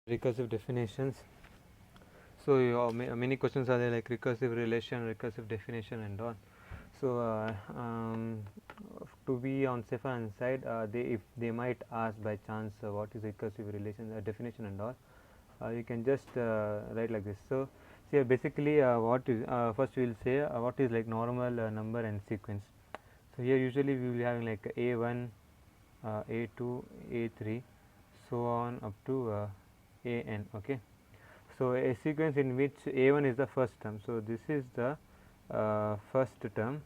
recursive definitions. So many questions are there, like recursive relation, recursive definition and all. So to be on safer side, if they might ask by chance what is recursive relation, definition and all, you can just write like this. So here basically what is first we will say what is like normal number and sequence. So here usually we will be having like a1, a2, a3, so on up to an. Okay, so a sequence in which a1 is the first term. So this is the first term,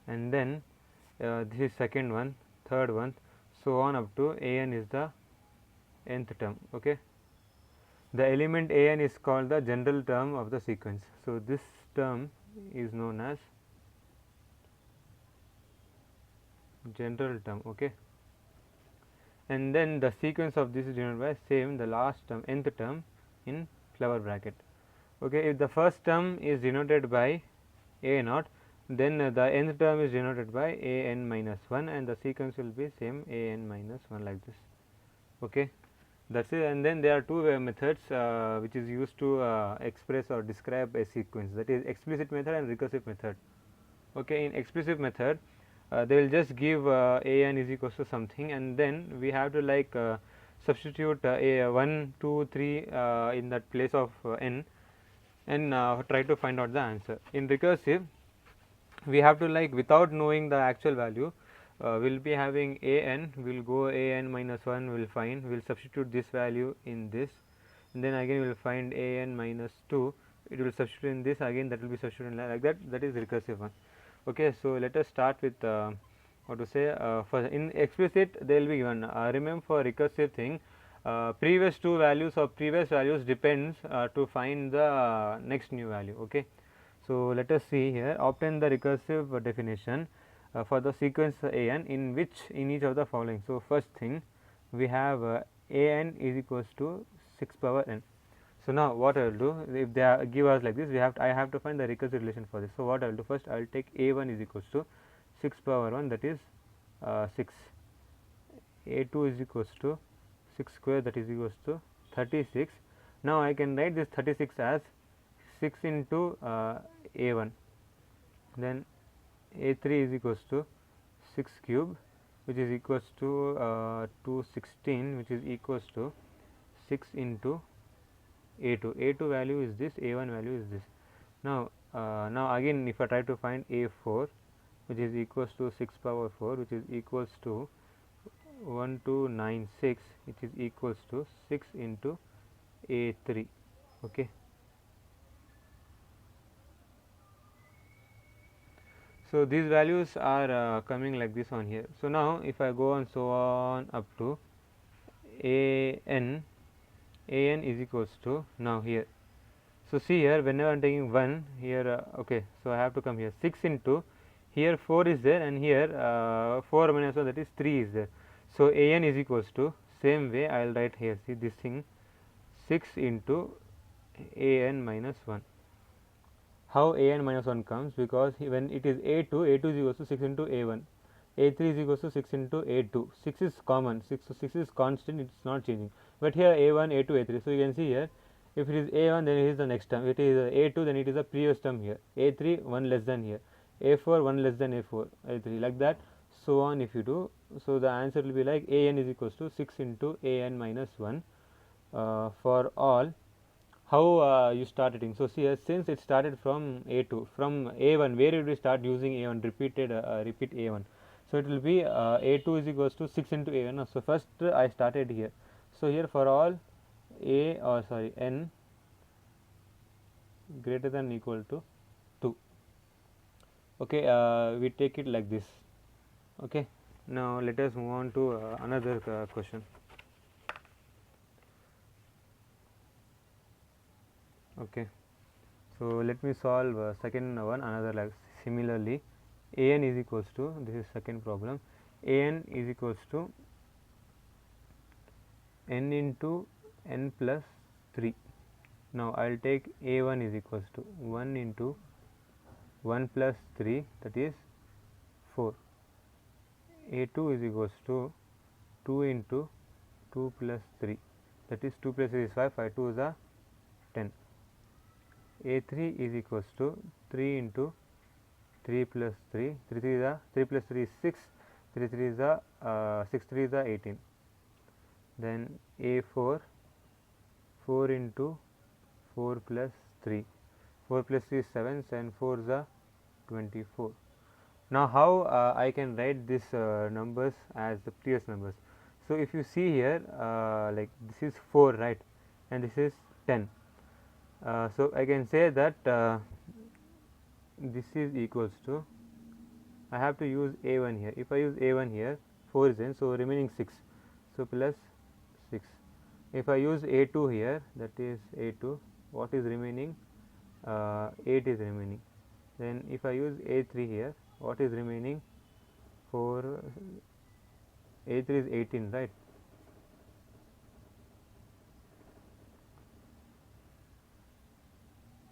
and then this is second one, third one, so on up to an is the nth term. Okay, the element an is called the general term of the sequence. So this term is known as general term. Okay, and then the sequence of this is denoted by same the last term, nth term in clever bracket. Okay, if the first term is denoted by a naught, then the nth term is denoted by a n minus 1, and the sequence will be same a n minus 1 like this. Okay, that's it. And then there are two methods which is used to express or describe a sequence, that is explicit method and recursive method. Okay, in explicit method they will just give a n is equals to something, and then we have to like substitute a 1, 2, 3 in that place of n, and try to find out the answer. In recursive, we have to like without knowing the actual value, we'll be having a n, we'll go a n minus 1, we'll find, we'll substitute this value in this, and then again we'll find a n minus 2, it will substitute in this, again that will be substituted like that. That is recursive one. Okay, so let us start with what to say. For in explicit they will be given, remember for recursive thing, previous two values or previous values depends to find the next new value. Okay, so let us see here, obtain the recursive definition for the sequence a n in which in each of the following. So first thing we have a n is equals to 6 power n. So now what I will do, if they give us like this, I have to find the recursive relation for this. So what I will do, first I will take a1 is equals to 6 power 1, that is 6, a2 is equals to 6 square, that is equals to 36. Now I can write this 36 as 6 into a1, then a3 is equals to 6 cube, which is equals to 216, which is equals to 6 into a2 value is this, a1 value is this. Now again if I try to find a4, which is equals to 6 power 4, which is equals to 1296, which is equals to 6 into a3. Okay, so these values are coming like this on here. So now if I go on so on up to an is equals to, now here, so see here whenever I am taking 1 here, okay, so I have to come here 6 into, here 4 is there, and here 4 minus 1, that is 3 is there. So an is equals to, same way I will write here, see this thing, 6 into an minus 1. How an minus 1 comes? Because when it is a2 is equals to 6 into a1, a3 is equals to 6 into a2. 6 is common, 6 is constant, it is not changing. But here a1, a2, a3. So you can see here, if it is a1, then it is the next term. If it is a2, then it is the previous term here. a3 1 less than here. a4 1 less than a4, a3, like that. So on if you do. So the answer will be like an is equals to 6 into an minus 1 for all. How you start it? So see here, since it started from a2, from a1, where did we start using a1? Repeat a1. So it will be a2 is equals to 6 into a1. So first I started here. So here for all n greater than or equal to 2. Okay, we take it like this. Okay, now let us move on to another question. Okay, so let me solve second one, another like similarly. An is equals to, this is second problem, an is equals to n into n plus 3. Now I will take a1 is equals to 1 into 1 plus 3, that is 4. a2 is equals to 2 into 2 plus 3, that is 2 plus 3 is 5, 5 2 is a 10. A3 is equals to 3 into 3 plus 3, 3 3 is a 3 plus 3 is 6, 3 3 is a 6 3 is a 18. Then A4, 4 into 4 plus 3, 4 plus 3 is 7, 7 4 is a 24. Now how I can write this numbers as the previous numbers. So if you see here, like this is 4, right, and this is 10. So I can say that this is equals to, I have to use A1 here. If I use A1 here, 4 is in, so remaining 6, so plus 6. If I use A2 here, that is A2, what is remaining? 8 is remaining. Then if I use A3 here, what is remaining? 4, A3 is 18, right?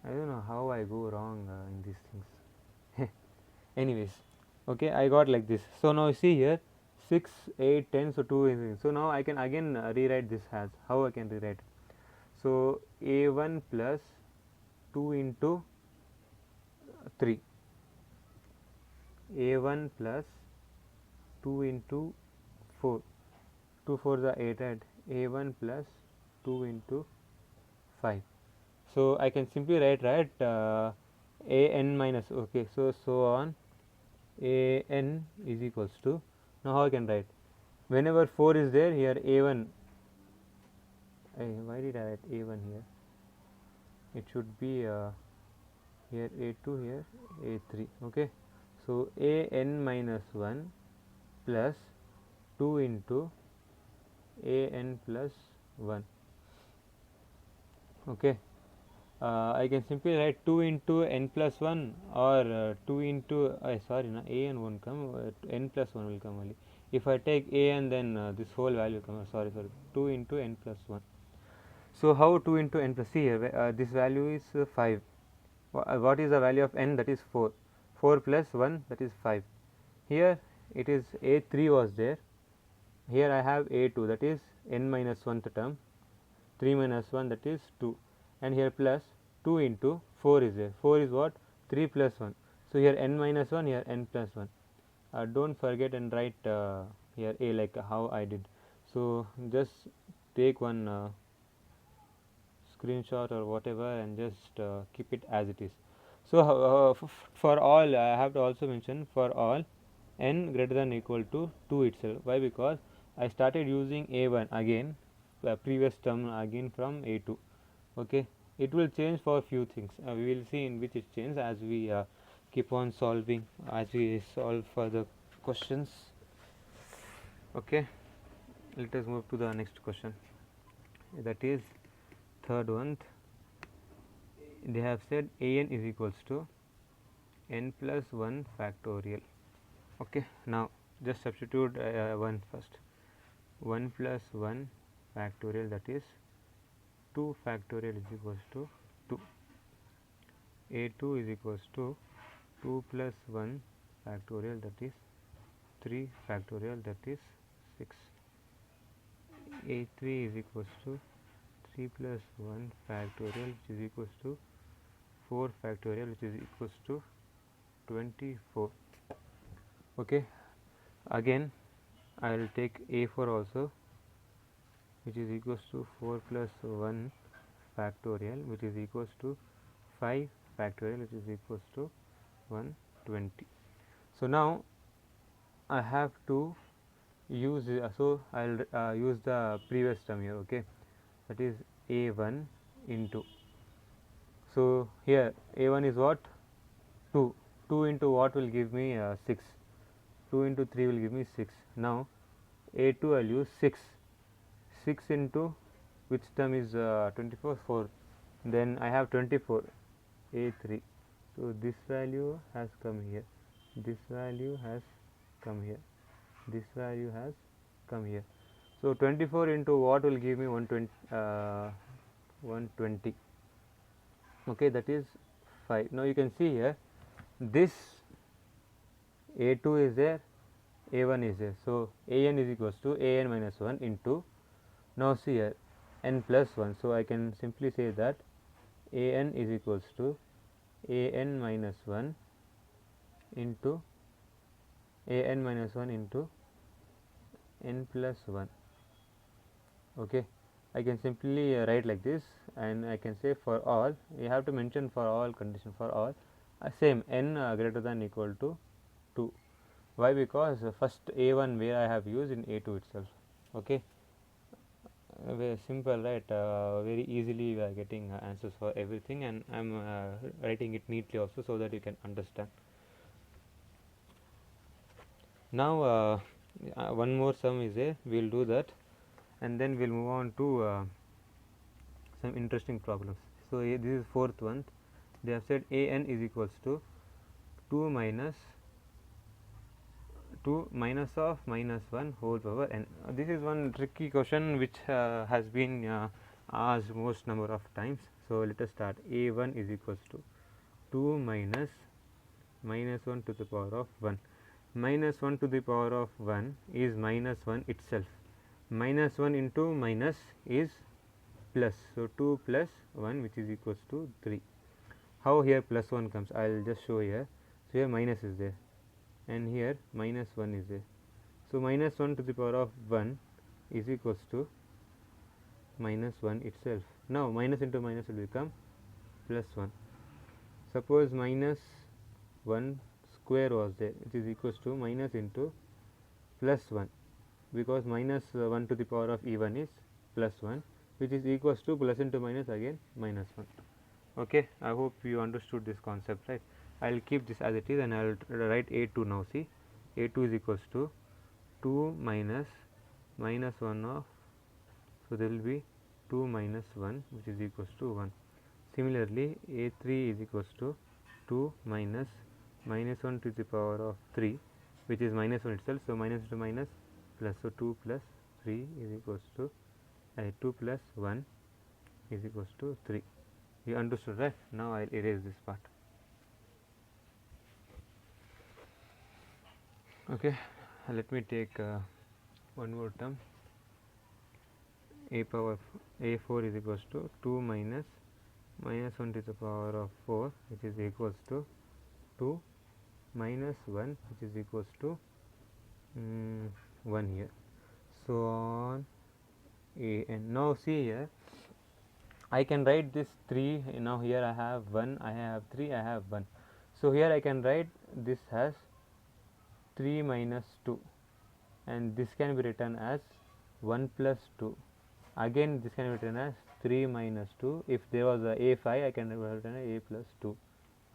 I don't know how I go wrong in these things. Anyways, okay, I got like this. So now you see here 6, 8, 10, so 2 is in. So now I can again rewrite this as how I can rewrite. So A1 plus 2 into 3, A1 plus 2 into 4, 2 4s are 8, right? A1 plus 2 into 5. So I can simply write, right, an minus, okay, so on an is equals to, now how I can write, whenever 4 is there, here A1, why did I write A1 here? It should be here A2, here A3, okay. So an minus 1 plus 2 into an plus 1, okay. I can simply write 2 into n plus 1 or 2 into, sorry, no, a n won't come, n plus 1 will come only. If I take a n, then this whole value comes, sorry, 2 into n plus 1. So how 2 into n plus, see here, this value is 5. What is the value of n? That is 4. 4 plus 1, that is 5. Here it is a3 was there. Here I have a2, that is n minus 1th term. 3 minus 1, that is 2. And here plus 2 into 4 is there. 4 is what? 3 plus 1. So here n minus 1, here n plus 1. Don't forget and write here a, like how I did. So just take one screenshot or whatever and just keep it as it is. So for all, I have to also mention, for all n greater than or equal to 2 itself. Why? Because I started using a1 again, previous term again from a2. Okay, it will change for few things. We will see in which it changes as we keep on solving, as we solve further questions. Okay, let us move to the next question. That is third one. They have said an is equals to n plus 1 factorial. Okay, now just substitute 1 first. 1 plus 1 factorial, that is 2 factorial is equals to 2. A2 is equals to 2 plus 1 factorial, that is 3 factorial, that is 6. A3 is equals to 3 plus 1 factorial, which is equals to 4 factorial, which is equals to 24. Okay, again I will take A4 also, which is equals to 4 plus 1 factorial, which is equals to 5 factorial, which is equals to 120. So now I have to use, so I will use the previous term here, okay, that is a1 into, so here a1 is what? 2. 2 into what will give me 6. 2 into 3 will give me 6. Now a2 I will use 6. 6 into which term is 24? 4. Then I have 24, a3. So this value has come here. This value has come here. This value has come here. So 24 into what will give me 120? 120. Okay, that is 5. Now you can see here, this a2 is there, a1 is there. So an is equals to an minus 1 into Now see here, n plus 1. So, I can simply say that a n is equals to a n minus 1 into a n minus 1 into n plus 1. Okay, I can simply write like this, and I can say for all, you have to mention for all condition, for all same n greater than equal to 2. Why? Because first a1 where I have used in a2 itself. Okay, very simple, right? Very easily we are getting answers for everything, and I am writing it neatly also so that you can understand. Now one more sum is there, we will do that, and then we will move on to some interesting problems. So, this is fourth one. They have said a n is equals to 2 minus of minus 1 whole power n. This is one tricky question which has been asked most number of times. So, let us start. A1 is equals to 2 minus 1 to the power of 1. Minus 1 to the power of 1 is minus 1 itself. Minus 1 into minus is plus. So, 2 plus 1, which is equals to 3. How here plus 1 comes? I will just show here. So, here minus is there, and here minus 1 is there. So, minus 1 to the power of 1 is equals to minus 1 itself. Now, minus into minus will become plus 1. Suppose minus 1 square was there, which is equals to minus into plus 1, because minus 1 to the power of e1 is plus 1, which is equals to plus into minus again minus 1. Okay, I hope you understood this concept, right? I will keep this as it is, and I will write a2 now. See, a2 is equals to 2 minus 1 of, so there will be 2 minus 1, which is equals to 1. Similarly, a3 is equals to 2 minus 1 to the power of 3, which is minus 1 itself. So, minus to minus plus. So, 2 plus 3 is equals to 2 plus 1 is equals to 3. You understood, right? Now, I will erase this part. Okay, let me take one more term. A power a4 is equals to 2 minus 1 to the power of 4, which is equals to 2 minus 1, which is equals to 1 here. So, on a n. Now, see here, I can write this 3. Now, here I have 1, I have 3, I have 1. So, here I can write this as 3 minus 2, and this can be written as 1 plus 2. Again, this can be written as 3 minus 2. If there was a a5, I can written a plus 2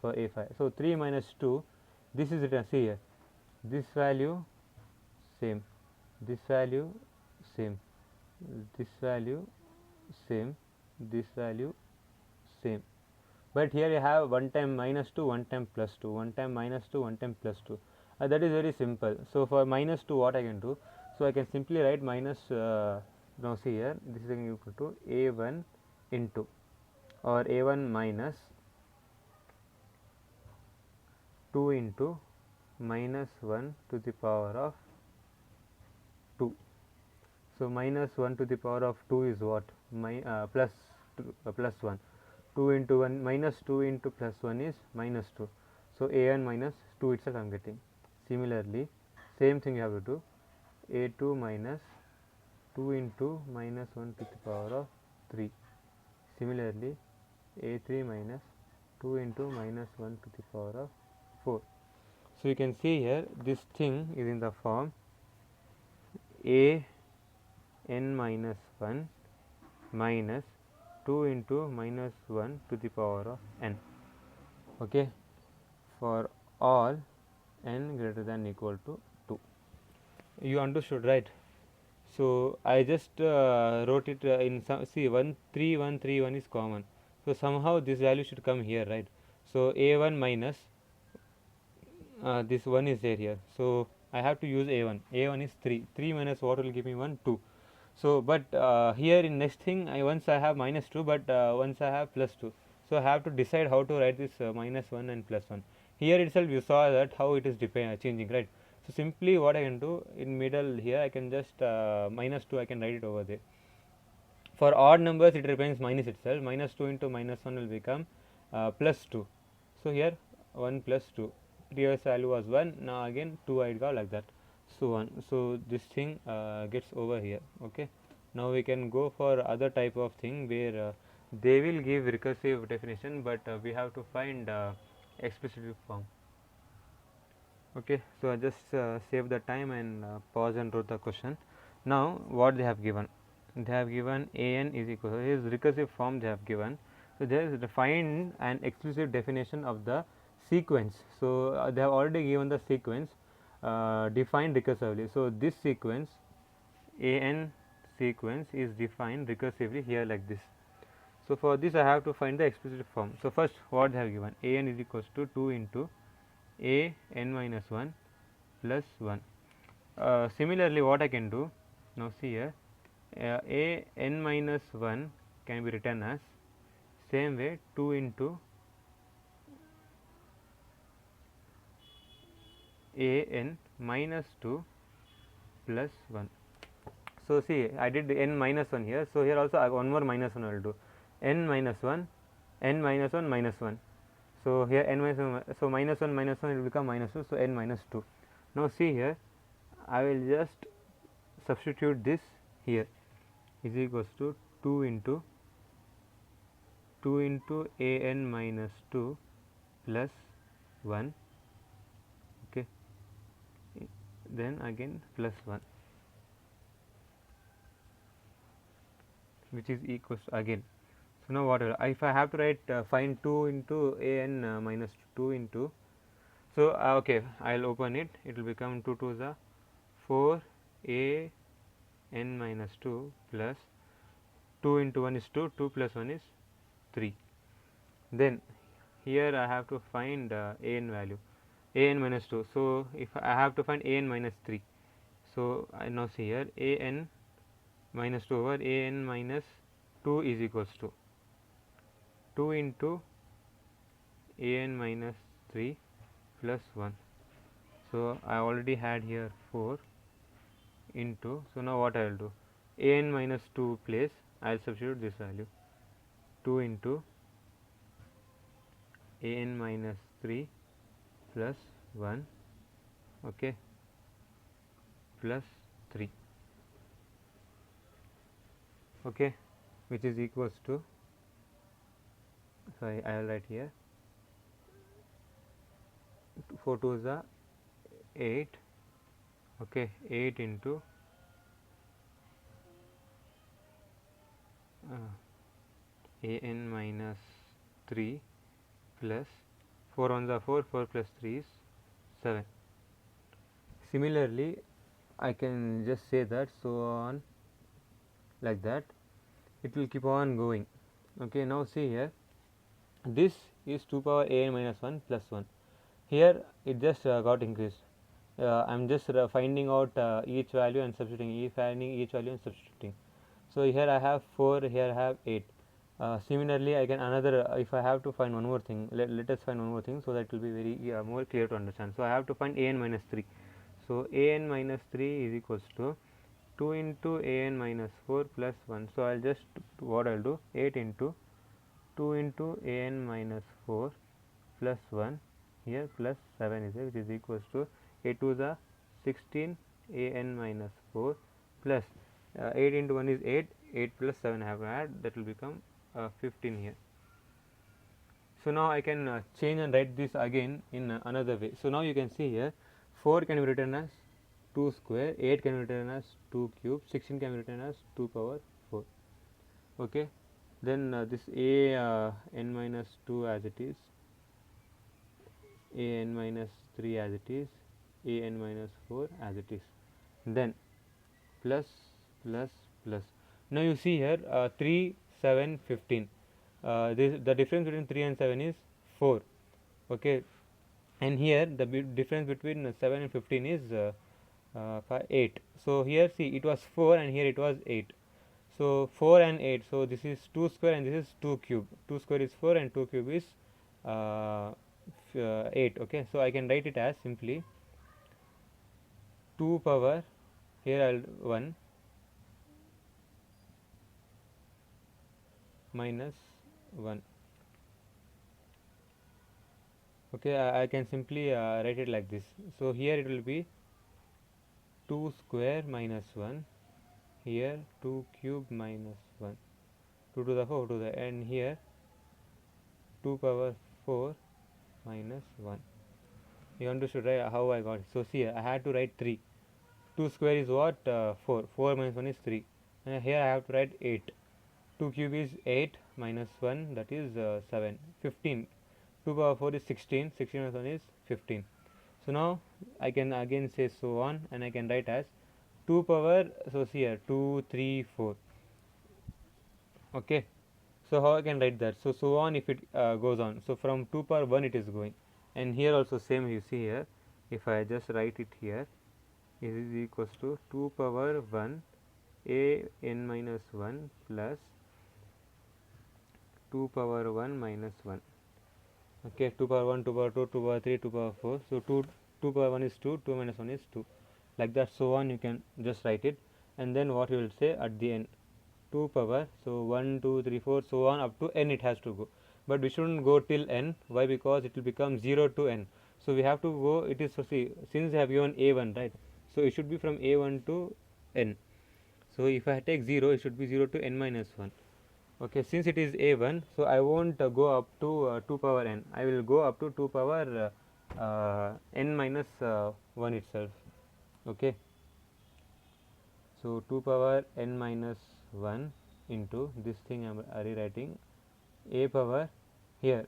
for a5. So, 3 minus 2, this is written, see here, this value same, this value same, this value same, this value same. But here you have one time minus 2, one time plus 2, one time minus 2, one time plus 2. That is very simple. So, for minus 2, what I can do? So, I can simply write minus, now see here, this is equal to a1 into, or a1 minus 2 into minus 1 to the power of 2. So, minus 1 to the power of 2 is what? Plus 1. 2 into 1 minus 2 into plus 1 is minus 2. So, a1 minus 2 itself I am getting. Similarly, same thing you have to do, a2 minus 2 into minus 1 to the power of 3. Similarly, a3 minus 2 into minus 1 to the power of 4. So, you can see here this thing is in the form a n minus 1 minus 2 into minus 1 to the power of n, okay, for all n greater than equal to 2. You understood, right? So, I just wrote it in some, see, 1 3 1 3 1 is common. So, somehow this value should come here, right? So, a1 minus this 1 is there here. So, I have to use a1. a1 is 3. 3 minus what will give me 1? 2. So, but here in next thing, once I have minus 2, but once I have plus 2. So, I have to decide how to write this minus 1 and plus 1. Here itself you saw that how it is changing, right? So, simply what I can do in middle here, I can just minus 2 I can write it over there. For odd numbers it represents minus itself, minus 2 into minus 1 will become plus 2. So here 1 plus 2, previous value was 1, now again 2 I got like that, so on. So this thing gets over here. Okay, now we can go for other type of thing where they will give recursive definition, but we have to find explicit form. Okay, so I just save the time and pause and wrote the question. Now what they have given, they have given an is equal to his recursive form they have given. So there is defined an explicit definition of the sequence. So they have already given the sequence defined recursively. So this sequence an sequence is defined recursively here like this. So for this I have to find the explicit form. So first what they have given, an is equals to 2 into a n minus 1 plus 1. Similarly what I can do, now see here, a n minus 1 can be written as same way 2 into a n minus 2 plus 1. So see, I did n minus 1 here, so here also I have one more minus 1 I will do, n minus 1, n minus 1 minus 1. So here n minus 1, so minus 1 minus 1 will become minus 2, so n minus 2. Now see here, I will just substitute this here, is equals to 2 into a n minus 2 plus 1, okay, then again plus 1, which is equals to again. So now what if I have to write find 2 into a n minus 2 into, so okay, I will open it, it will become 2 to the 4 a n minus 2 plus 2 into 1 is 2, 2 plus 1 is 3. Then here I have to find a n value, a n minus 2. So if I have to find a n minus 3, so I now see here a n minus 2 over a n minus 2 is equals to 2 into a n minus 3 plus 1. So I already had here 4 into, so now what I will do, a n minus 2 place I will substitute this value, 2 into a n minus 3 plus 1, okay, plus 3, okay, which is equals to, sorry, I will write here 4 2 is 8, okay, 8 into a n minus 3 plus 4 on the 4, 4 plus 3 is 7. Similarly I can just say that, so on like that, it will keep on going. Okay, now see here, this is 2 power a n minus 1 plus 1, here it just got increased. I am just finding out each value and substituting, finding each value and substituting. So here I have 4, here I have 8. Similarly I can another, if I have to find one more thing, let us find one more thing, so that will be very more clear to understand. So I have to find a n minus 3. So a n minus 3 is equals to 2 into a n minus 4 plus 1. So I will just, what I will do, 8 into 2 into a n minus 4 plus 1, here plus 7 is there, which is equals to 8 to the 16 a n minus 4 plus 8 into 1 is 8, 8 plus 7 I have to add, that will become 15 here. So now I can change and write this again in another way. So now you can see here 4 can be written as 2 square, 8 can be written as 2 cube, 16 can be written as 2 power 4. Okay, then this a n minus 2 as it is, a n minus 3 as it is, a n minus 4 as it is, then plus plus plus. Now you see here 3 7 15, this, the difference between 3 and 7 is 4, okay, and here the difference between 7 and 15 is 8. So here see, it was 4 and here it was 8. So 4 and 8, so this is 2 square and this is 2 cube, 2 square is 4 and 2 cube is 8. Okay, so I can write it as simply 2 power, here I will 1 minus 1. Okay, I can simply write it like this. So here it will be 2 square minus 1, here 2 cube minus 1, 2 to the 4 to the n, here 2 power 4 minus 1. You understood, right, how I got it? So see, I had to write 3. 2 square is what? 4. 4 minus 1 is 3. And here I have to write 8. 2 cube is 8 minus 1, that is 7. 15. 2 power 4 is 16. 16 minus 1 is 15. So now I can again say so on, and I can write as 2 power, so see here 2, 3, 4. Okay. So how I can write that? So on if it goes on. So from 2 power 1 it is going, and here also same you see here. If I just write it here, it is equals to 2 power 1 a n minus 1 plus 2 power 1 minus 1. Okay, 2 power 1, 2 power 2, 2 power 3, 2 power 4. So 2 power 1 is 2, 2 minus 1 is 2. Like that, so on you can just write it, and then what you will say at the end, 2 power, so 1, 2, 3, 4, so on up to n it has to go. But we shouldn't go till n. Why? Because it will become 0 to n. So we have to go, it is, so see, since I have given a1, right, so it should be from a1 to n. So if I take 0, it should be 0 to n minus 1. Okay, since it is a1, so I won't go up to 2 power n. I will go up to 2 power n minus 1 itself. Okay, so 2 power n minus 1 into this thing I am rewriting a power here.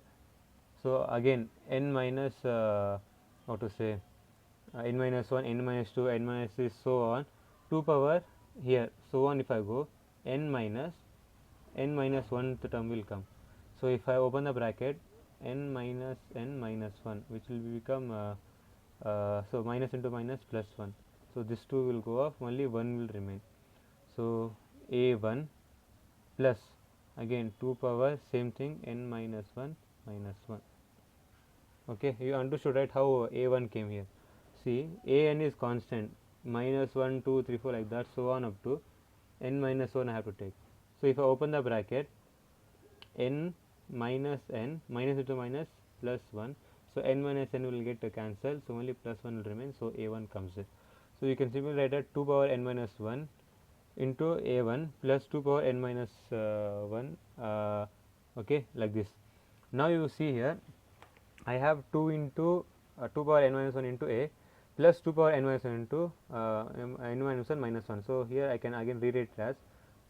So again n minus what to say, n minus 1, n minus 2, n minus 3, so on, 2 power here, so on. If I go n minus 1th term will come. So if I open the bracket, n minus 1, which will become so minus into minus plus 1. So this 2 will go off, only 1 will remain. So a1 plus again 2 power same thing n minus 1 minus 1. Okay, you understood, right, how a1 came here? See, an is constant, minus 1, 2, 3, 4, like that, so on up to n minus 1 I have to take. So if I open the bracket, n minus n, minus into minus plus 1, so n minus n will get cancelled, so only plus 1 will remain, so a1 comes there. So you can simply write that 2 power n minus 1 into a1 plus 2 power n minus 1, okay, like this. Now you see here, I have 2 into 2 power n minus 1 into a plus 2 power n minus 1 into n minus 1 minus 1. So here I can again rewrite it as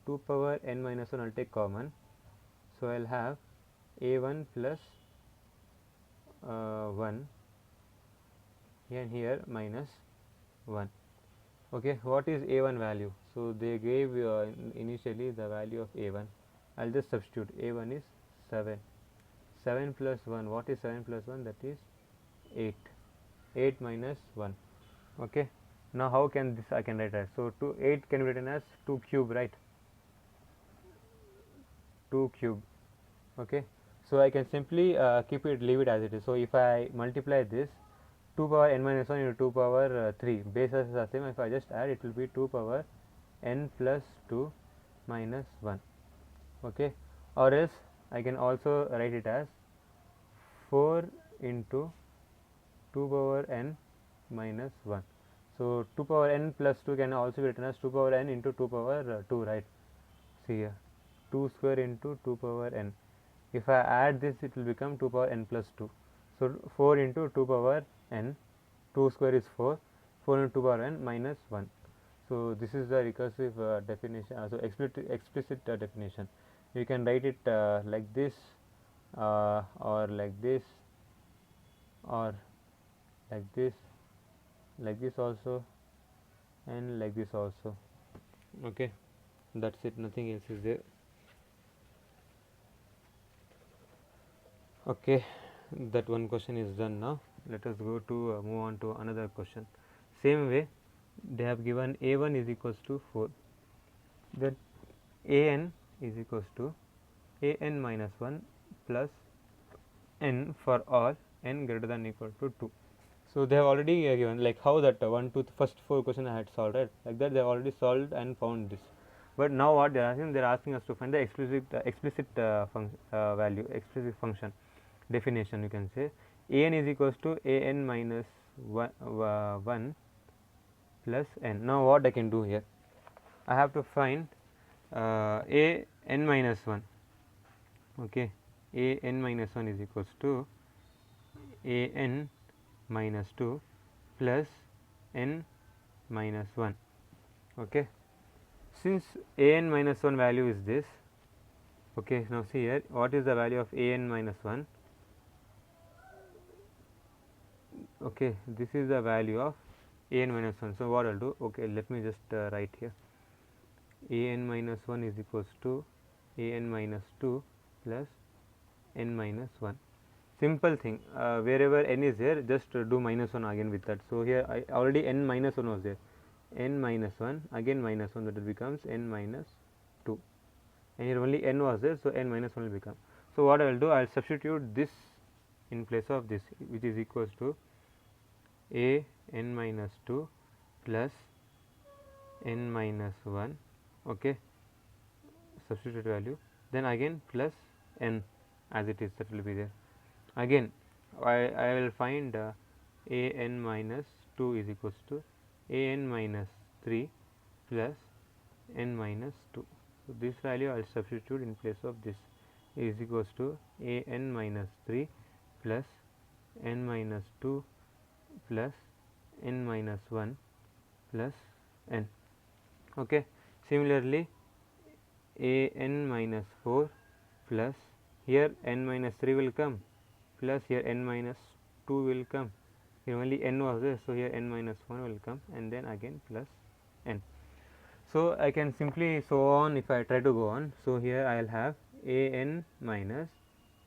2 power n minus 1, I will take common. So I will have a1 plus 1 and here minus 1. Okay, what is a1 value? So they gave initially the value of a1. I will just substitute. A1 is 7. 7 plus 1, what is 7 plus 1? That is 8. 8 minus 1. Okay, now how can this I can write as? So 8 can be written as 2 cube, right? 2 cube. Okay, so I can simply leave it as it is. So if I multiply this, 2 power n minus 1 into 2 power 3, bases are same. If I just add, it will be 2 power n plus 2 minus 1. Okay, or else I can also write it as 4 into 2 power n minus 1. So 2 power n plus 2 can also be written as 2 power n into 2 power 2, right? See here, 2 square into 2 power n. If I add this, it will become 2 power n plus 2. So 4 into 2 power n, 2 square is 4, 4 into 2 power n minus 1. So this is the recursive definition, so explicit definition. You can write it like this, or like this, or like this also, and like this also. Okay, that's it, nothing else is there. Okay, that one question is done. Now let us go to move on to another question. Same way, they have given a1 is equals to 4, then an is equals to an minus 1 plus n for all n greater than or equal to 2. So they have already given, like how that 1, 2, first 4 question I had solved, right? Like that they have already solved and found this. But now what they are asking us to find the explicit value, explicit function definition. You can say an is equals to an minus 1 plus n. Now what I can do here, I have to find a n minus 1. Okay, a n minus 1 is equals to a n minus 2 plus n minus 1. Okay, since a n minus 1 value is this. Okay, now see here, what is the value of a n minus 1? Okay, this is the value of a n minus 1. So what I'll do, okay, let me just write here, a n minus 1 is equals to a n minus 2 plus n minus 1. Simple thing, wherever n is there, just do minus 1 again with that. So here I already n minus 1 was there, n minus 1 again minus 1, that it becomes n minus 2, and here only n was there, so n minus 1 will become. So what I will do, I will substitute this in place of this, which is equals to a n minus 2 plus n minus 1. Okay, substitute value, then again plus n as it is, that will be there. Again I will find a n minus 2 is equals to a n minus 3 plus n minus 2. So this value I will substitute in place of this, is equals to a n minus 3 plus n minus 2 plus n minus 1 plus n. Okay, similarly a n minus 4 plus, here n minus 3 will come, plus here n minus 2 will come, here only n was there, so here n minus 1 will come, and then again plus n. So I can simply so on, if I try to go on. So here I will have a n minus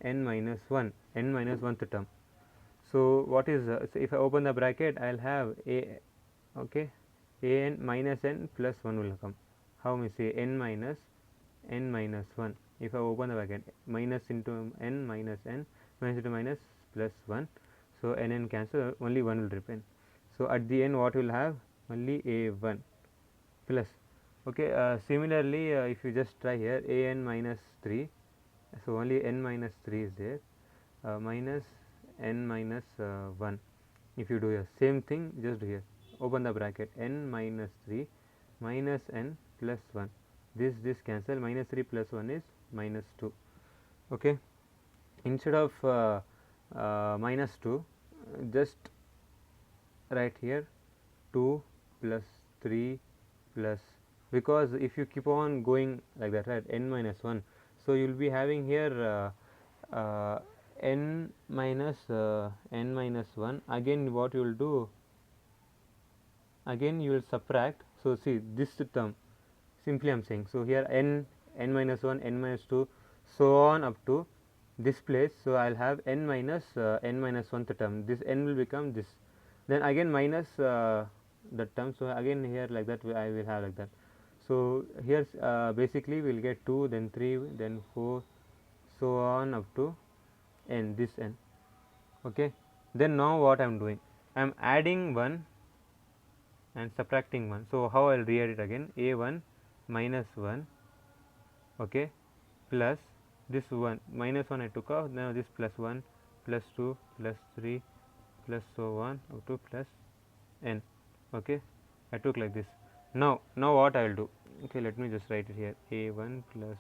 n minus 1, n minus 1th term. So what is so if I open the bracket, I will have a, okay, a n minus n plus 1 will come. How we say n minus 1. If I open the bracket, minus into n minus n, minus into minus plus 1, so n cancel, only 1 will remain. So at the end what we will have, only a 1 plus. Okay, similarly if you just try here, a n minus 3, so only n minus 3 is there, minus n minus 1. If you do here same thing, just do here, open the bracket, n minus 3 minus n plus 1, this cancel, minus 3 plus 1 is minus 2. Okay, instead of minus 2, just write here 2 plus 3 plus, because if you keep on going like that, right, n minus 1, so you will be having here n minus 1. Again what you will do, again you will subtract. So see this term, simply I am saying, so here n minus 1, n minus 2, so on up to this place. So I will have n minus 1th term, this n will become this, then again minus that term, so again here like that I will have like that. So here basically we will get 2, then 3, then 4, so on up to n, this n. Okay, then now what I am doing, I am adding 1 and subtracting 1. So how I will rewrite it again, a1 minus 1, okay, plus this 1 minus 1 I took off, now this plus 1 plus 2 plus 3 plus so on up to plus n. Okay, I took like this. Now what I will do, okay, let me just write it here, a1 plus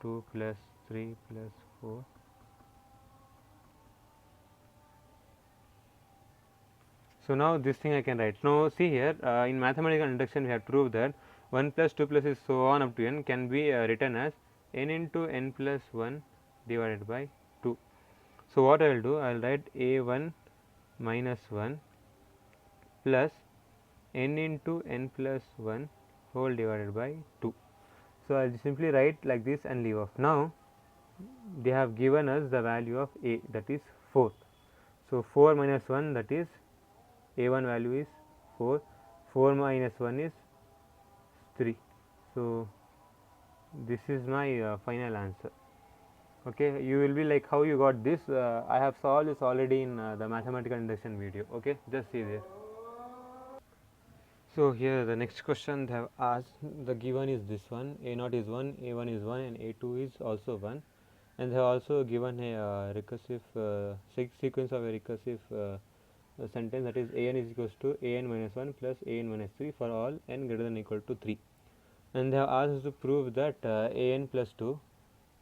2 plus 3 plus 4. So now this thing I can write. Now see here, in mathematical induction we have proved that 1 plus 2 plus is so on up to n can be written as n into n plus 1 divided by 2. So what I will do, I will write a1 minus 1 plus n into n plus 1 whole divided by 2. So I will simply write like this and leave off. Now they have given us the value of a, that is 4. So 4 minus 1, that is a1 value is 4, 4 minus 1 is 3. So this is my final answer. Okay, you will be like, how you got this? I have solved this already in the mathematical induction video. Okay, just see there. So here the next question they have asked, the given is this one, a0 is 1, a1 is 1 and a2 is also 1, and they have also given a recursive sequence of a recursive sentence, that is an is equals to an minus 1 plus an minus 3 for all n greater than or equal to 3, and they have asked us to prove that an plus 2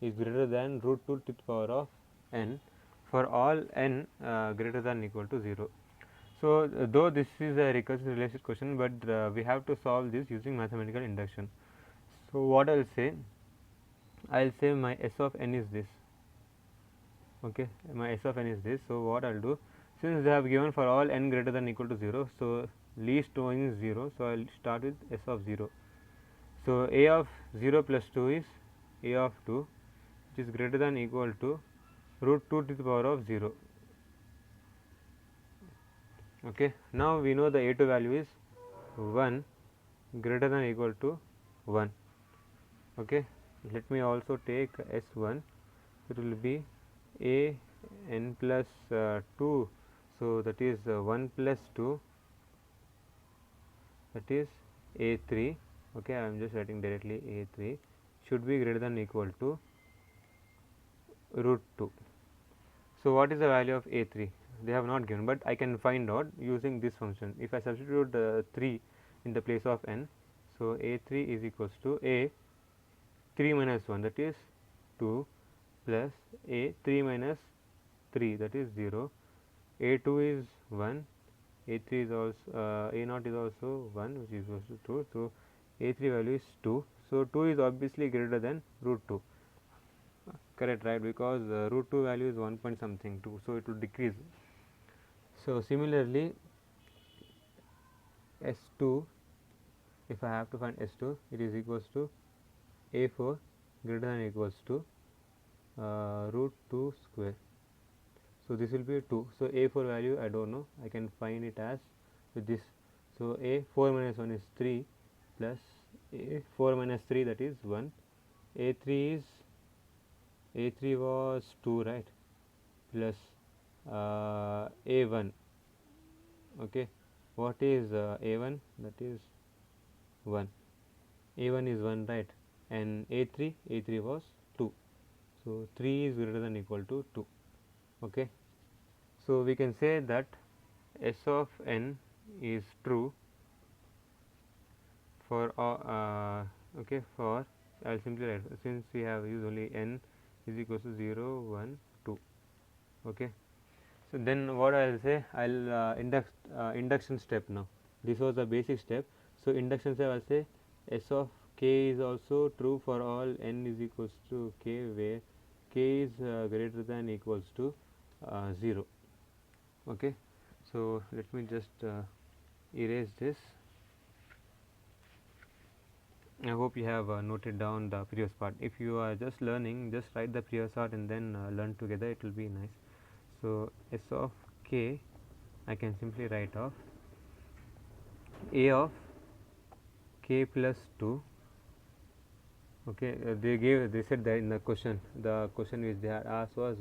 is greater than root 2 to the power of n for all n greater than or equal to 0. So, though this is a recursive related question, but we have to solve this using mathematical induction. So, what I will say? I will say my S of n is this. Okay, my S of n is this. So, what I will do? Since they have given for all n greater than or equal to 0, so least one is 0. So, I will start with S of 0. So, a of 0 plus 2 is a of 2, which is greater than or equal to root 2 to the power of 0. Okay. Now, we know the a2 value is 1 greater than or equal to 1. Okay. Let me also take S1. It will be a n plus 2. So, that is 1 plus 2, that is a3. Okay, I am just writing directly a3 should be greater than or equal to root 2. So, what is the value of a3? They have not given, but I can find out using this function. If I substitute 3 in the place of n, so a3 is equals to a 3 minus 1, that is 2, plus a 3 minus 3, that is 0, a2 is 1, a3 is also a0 is also 1, which is equals to 2. So, a3 value is 2. So, 2 is obviously greater than root 2. Correct, right? Because root 2 value is 1 point something 2, so it will decrease. So, similarly, S2, if I have to find S2, it is equals to a4 greater than or equals to root 2 square. So, this will be 2. So, a4 value I do not know, I can find it as with this. So, a4 minus 1 is 3 plus a4 minus 3, that is 1, a3 is a3 was 2, right, plus a1. Okay, what is a1? That is 1. a1 is 1, right, and a3 was 2. So, 3 is greater than or equal to 2. Okay. So, we can say that S of n is true for okay, for I will simply write, since we have used only n is equals to 0, 1, 2. Okay. So, then what I will say, I will induction step now. This was the basic step. So, induction step I will say S of k is also true for all n is equals to k, where k is greater than equals to 0. Okay. So, let me just erase this. I hope you have noted down the previous part. If you are just learning, just write the previous part and then learn together, it will be nice. So, S of k, I can simply write off a of k plus 2. Okay, they said that in the question which they had asked was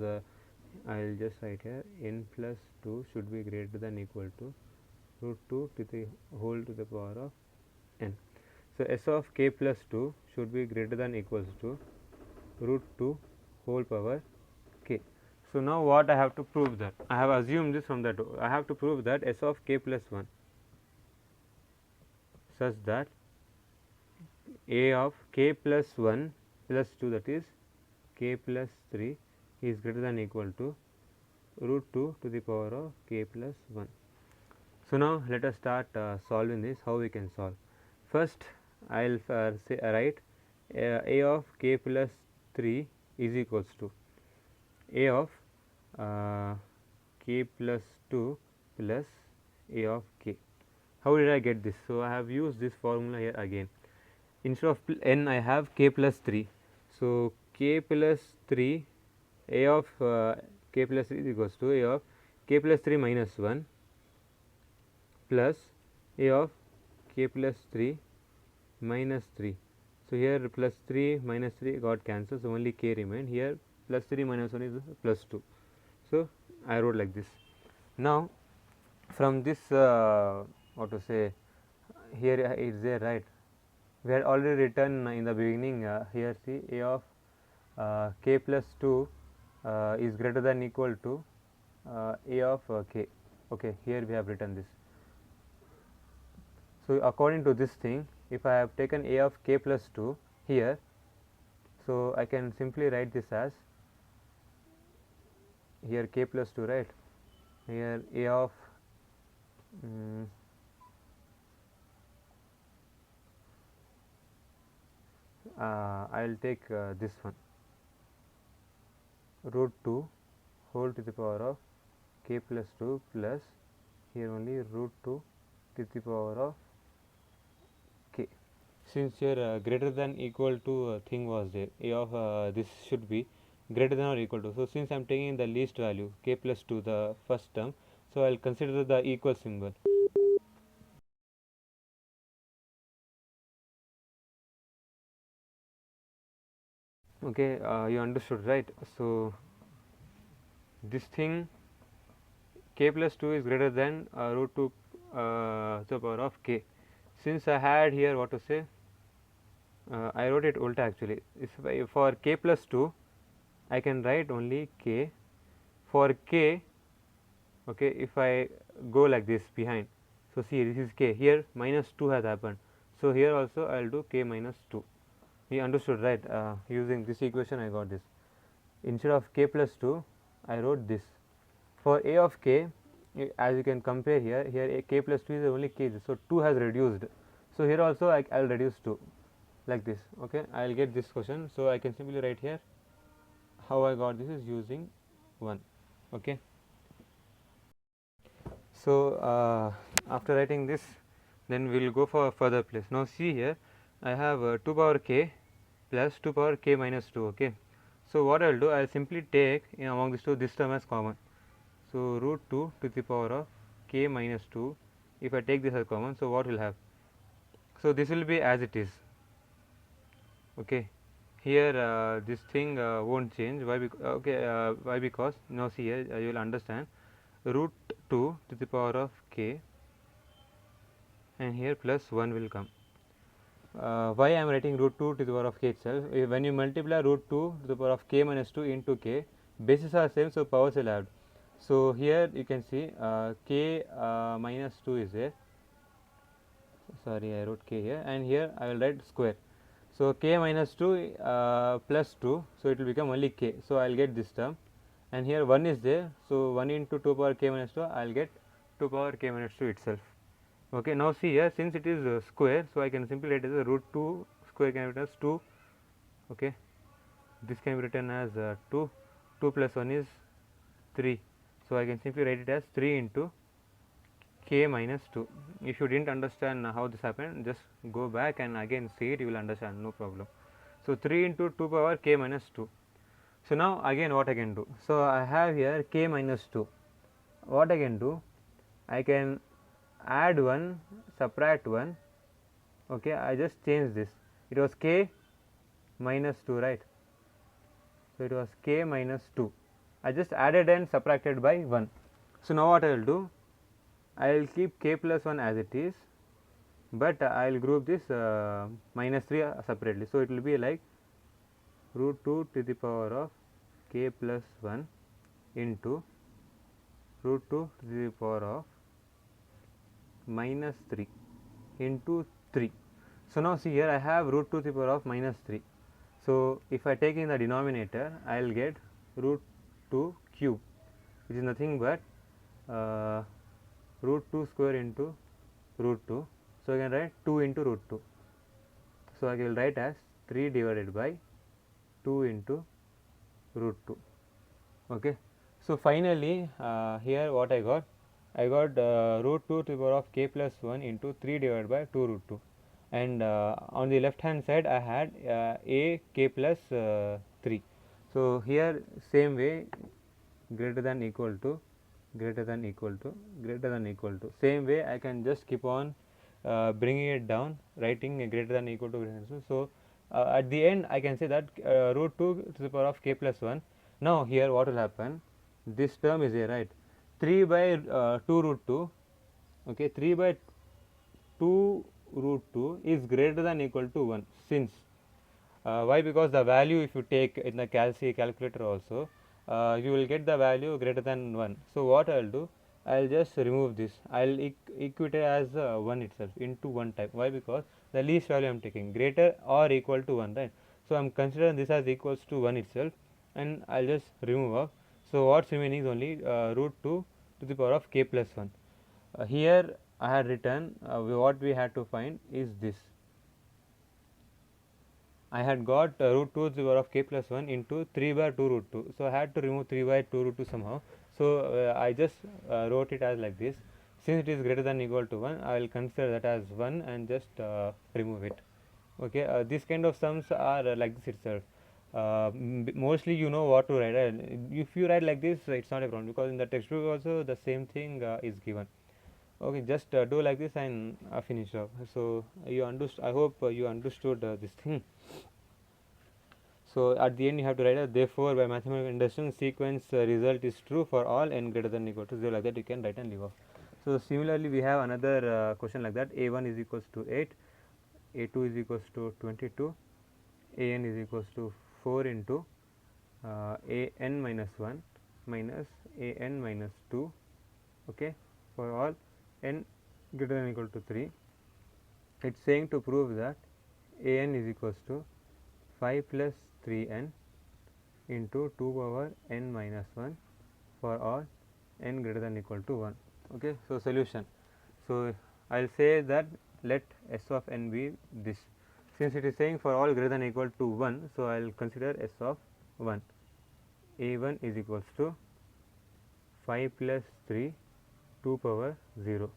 I will just write here n plus 2 should be greater than equal to root 2 to the whole to the power of n. So, S of k plus 2 should be greater than equals to root 2 whole power k. So, now what I have to prove that? I have assumed this from that. I have to prove that S of k plus 1 such that a of k plus 1 plus 2, that is k plus 3 is greater than equal to root 2 to the power of k plus 1. So, now let us start solving this. How we can solve? First, I will write a of k plus 3 is equals to a of k plus 2 plus a of k. How did I get this? So, I have used this formula here again. Instead of n, I have k plus 3. So, k plus 3, a of k plus 3 is equals to a of k plus 3 minus 1 plus a of k plus 3 minus 3. So, here plus 3 minus 3 got cancelled. So, only k remained. Here plus 3 minus 1 is plus 2. So, I wrote like this. Now, from this what to say, here it's there, right? We had already written in the beginning. Here see, a of k plus 2 is greater than equal to a of k. Okay, here we have written this. So according to this thing, if I have taken a of k plus 2 here, so I can simply write this as here k plus 2, right? Here a of I will take this one, root 2 whole to the power of k plus 2 plus here only root 2 to the power of k. Since here greater than equal to thing was there, a of this should be greater than or equal to. So since I am taking the least value k plus 2, the first term, so I will consider the equal symbol. Okay, you understood, right? So this thing k plus 2 is greater than root 2 to the power of k. Since I had here what to say, I wrote it ulta actually. For k plus 2 I can write only k. For k, okay, if I go like this behind, so see this is k, here minus 2 has happened, so here also I will do k minus 2. You understood, right? Using this equation I got this. Instead of k plus 2 I wrote this. For a of k, as you can compare here, a k plus 2 is only k, so 2 has reduced. So here also I will reduce 2 like this. Okay, I will get this question, so I can simply write here how I got this is using 1. Okay. So after writing this, then we will go for a further place. Now see here, I have 2 power k plus 2 power k minus 2. Okay. So what I will do, I will simply take among these two this term as common. So root 2 to the power of k minus 2. If I take this as common, so what will have? So this will be as it is. Okay. Here this thing won't change. Why? Why? Because now see here you will understand. Root 2 to the power of k, and here plus 1 will come. Why I am writing root 2 to the power of k itself? When you multiply root 2 to the power of k minus 2 into k, bases are same, so powers will add. So here you can see k minus 2 is there. Sorry, I wrote k here, and here I will write square. So k minus 2 plus 2, so it will become only k. So I will get this term, and here 1 is there. So 1 into 2 power k minus 2, I will get 2 power k minus 2 itself. Okay, now see here, since it is square, so I can simply write as a root 2 square can be written as 2. Okay, this can be written as 2. 2 plus 1 is 3. So I can simply write it as 3 into k minus 2. If you didn't understand how this happened, just go back and again see it, you will understand, no problem. So 3 into 2 power k minus 2. So now again what I can do? So I have here k minus 2. What I can do? I can add 1, subtract 1. Okay, I just change this. It was k minus 2, right? So it was k minus 2. I just added and subtracted by 1. So now what I will do? I will keep k plus 1 as it is, but I will group this minus 3 separately. So it will be like root 2 to the power of k plus 1 into root 2 to the power of minus 3 into 3. So now see here I have root 2 to the power of minus 3. So if I take in the denominator, I will get root 2 cube, which is nothing but root 2 square into root 2. So I can write 2 into root 2. So I will write as 3 divided by 2 into root 2. Okay. So finally here what I got root 2 to the power of k plus 1 into 3 divided by 2 root 2, and on the left hand side I had a k plus 3. So here same way, greater than equal to, greater than equal to, greater than equal to, same way I can just keep on bringing it down, writing a greater than equal to, greater than equal to. So at the end I can say that root 2 to the power of k plus 1. Now here what will happen? This term is here, right? 3 by 2 root 2. Okay, 3 by 2 root 2 is greater than equal to 1, since why? Because the value, if you take in the calculator also, you will get the value greater than 1. So what I will do, I will just remove this, I will equate it as 1 itself into 1 type. Why? Because the least value I am taking, greater or equal to 1, right? So I am considering this as equals to 1 itself, and I will just remove off. So what's remaining is only root 2 to the power of k plus 1. Here I had written what we had to find is this. I had got root 2 to the power of k plus 1 into 3 by 2 root 2. So I had to remove 3 by 2 root 2 somehow. So I just wrote it as like this. Since it is greater than equal to 1, I will consider that as 1 and just remove it. Okay, this kind of sums are like this itself. Mostly you know what to write. If you write like this, it's not a problem, because in the textbook also the same thing is given. Okay, just do like this and finish up. So you understood. I hope you understood this thing. So at the end you have to write therefore by mathematical induction sequence result is true for all n greater than equal to 0, like that you can write and leave off. So similarly we have another question like that. A1 is equals to 8, A2 is equals to 22, An is equals to 4 into An minus 1 minus An minus 2, okay, for all n greater than equal to 3. It's saying to prove that An is equals to 5 plus 3n into 2 power n minus 1 for all n greater than equal to 1. Okay, so solution. So I will say that let S of n be this. Since it is saying for all greater than equal to 1, so I will consider S of 1. A1 is equals to 5 plus 3 2 power 0.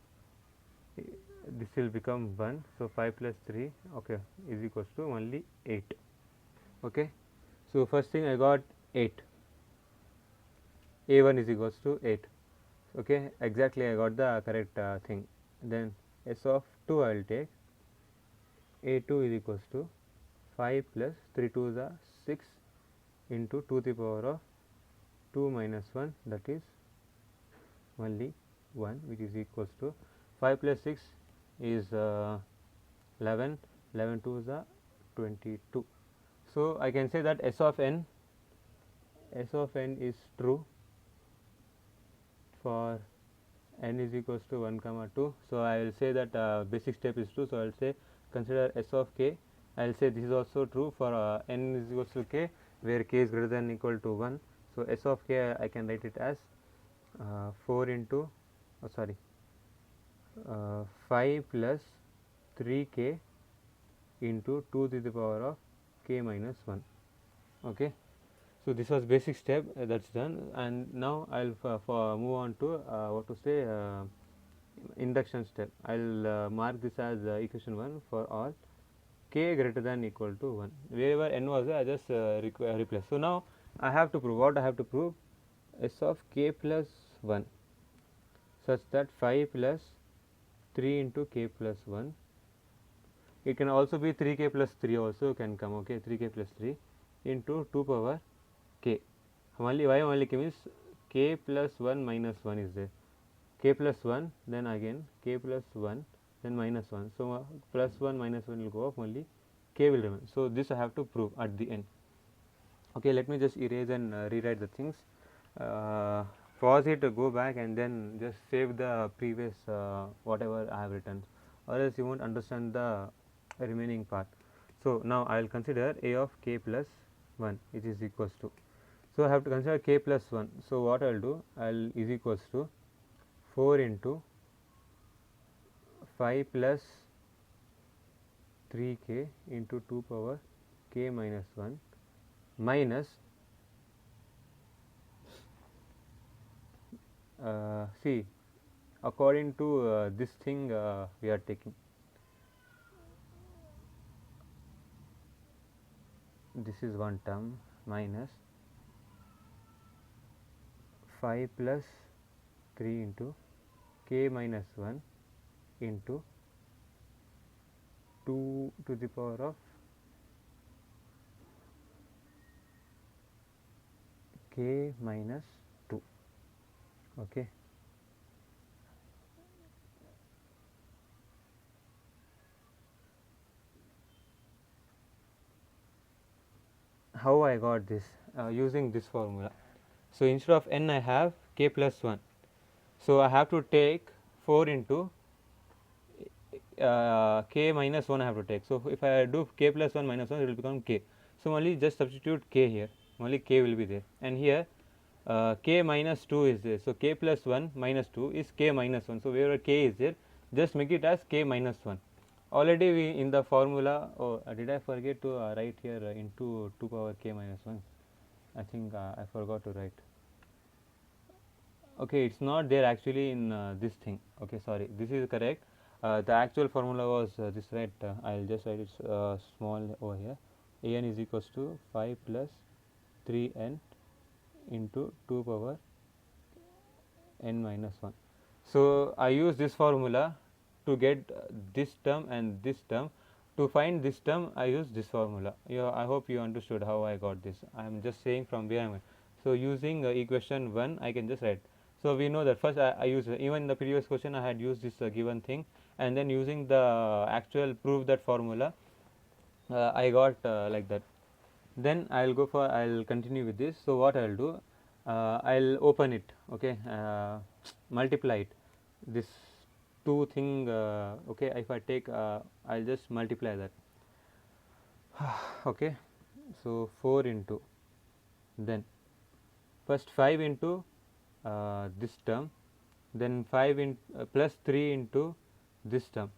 This will become 1. So 5 plus 3, okay, is equals to only 8. Okay, so first thing I got 8. A1 is equals to 8. Okay, exactly I got the correct thing. Then S of 2 I will take. A2 is equals to 5 plus 3 2 is 6 into 2 to the power of 2 minus 1, that is only 1, which is equals to 5 plus 6 is 11, 11 2 is 22. So I can say that S of n is true for n is equals to 1 comma 2. So I will say that basic step is true. So I will say consider S of k. I will say this is also true for n is equals to k, where k is greater than equal to 1. So S of k I can write it as 4 into 5 plus 3k into 2 to the power of k minus 1. Okay, so this was basic step that's done, and now I'll move on to what to say induction step. I'll mark this as equation 1 for all k greater than equal to 1. Wherever n was there, I just replace. So now I have to prove what I have to prove. S of k plus 1 such that 5 plus 3 into k plus 1. It can also be 3k plus 3 also can come. Okay, 3k plus 3 into 2 power k. Only why only k means k plus 1 minus 1 is there. K plus 1, then again k plus 1, then minus 1. So plus 1 minus 1 will go off, only k will remain. So this I have to prove at the end. Okay, let me just erase and rewrite the things. Pause it, go back, and then just save the previous whatever I have written, or else you won't understand the remaining part. So now I will consider a of k plus 1, which is equals to. So I have to consider k plus 1. So what I will do, I will is equals to 4 into 5 plus 3k into 2 power k minus 1 minus see, according to this thing we are taking, this is one term, minus 5 plus 3 into k minus 1 into 2 to the power of k minus 2. Okay, how I got this using this formula. So instead of n I have k plus 1. So I have to take 4 into k minus 1 I have to take. So if I do k plus 1 minus 1, it will become k. So only just substitute k here, only k will be there, and here k minus 2 is there. So k plus 1 minus 2 is k minus 1. So wherever k is there, just make it as k minus 1. Already we in the formula, oh did I forget to write here into 2 power k minus 1? I think I forgot to write. Okay, it's not there actually in this thing. Okay, sorry, this is correct. The actual formula was this, right? I'll just write it small over here. An is equals to 5 plus 3n into 2 power n minus 1. So I use this formula to get this term and this term. To find this term, I use this formula. I hope you understood how I got this. I am just saying from where I am. So using equation 1, I can just write. So we know that first I use, even in the previous question I had used this given thing, and then using the actual prove that formula, I got like that. Then I'll continue with this. So what I'll do, I'll open it, okay, multiply it, this two thing, okay, if I take, I'll just multiply that. Okay, so 4 into, then first 5 into this term, then 5 in plus 3 into this term.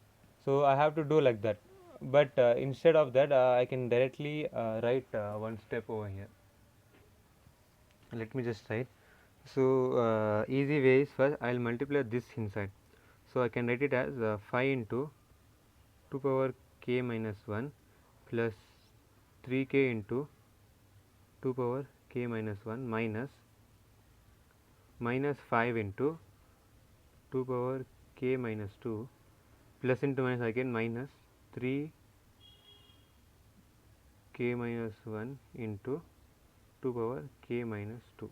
So I have to do like that, but instead of that I can directly write one step over here. Let me just write. So easy way is, first I will multiply this inside. So I can write it as 5 into 2 power k minus 1 plus 3k into 2 power k minus 1 minus 5 into 2 power k minus 2 plus into minus again minus 3 k minus 1 into 2 power k minus 2.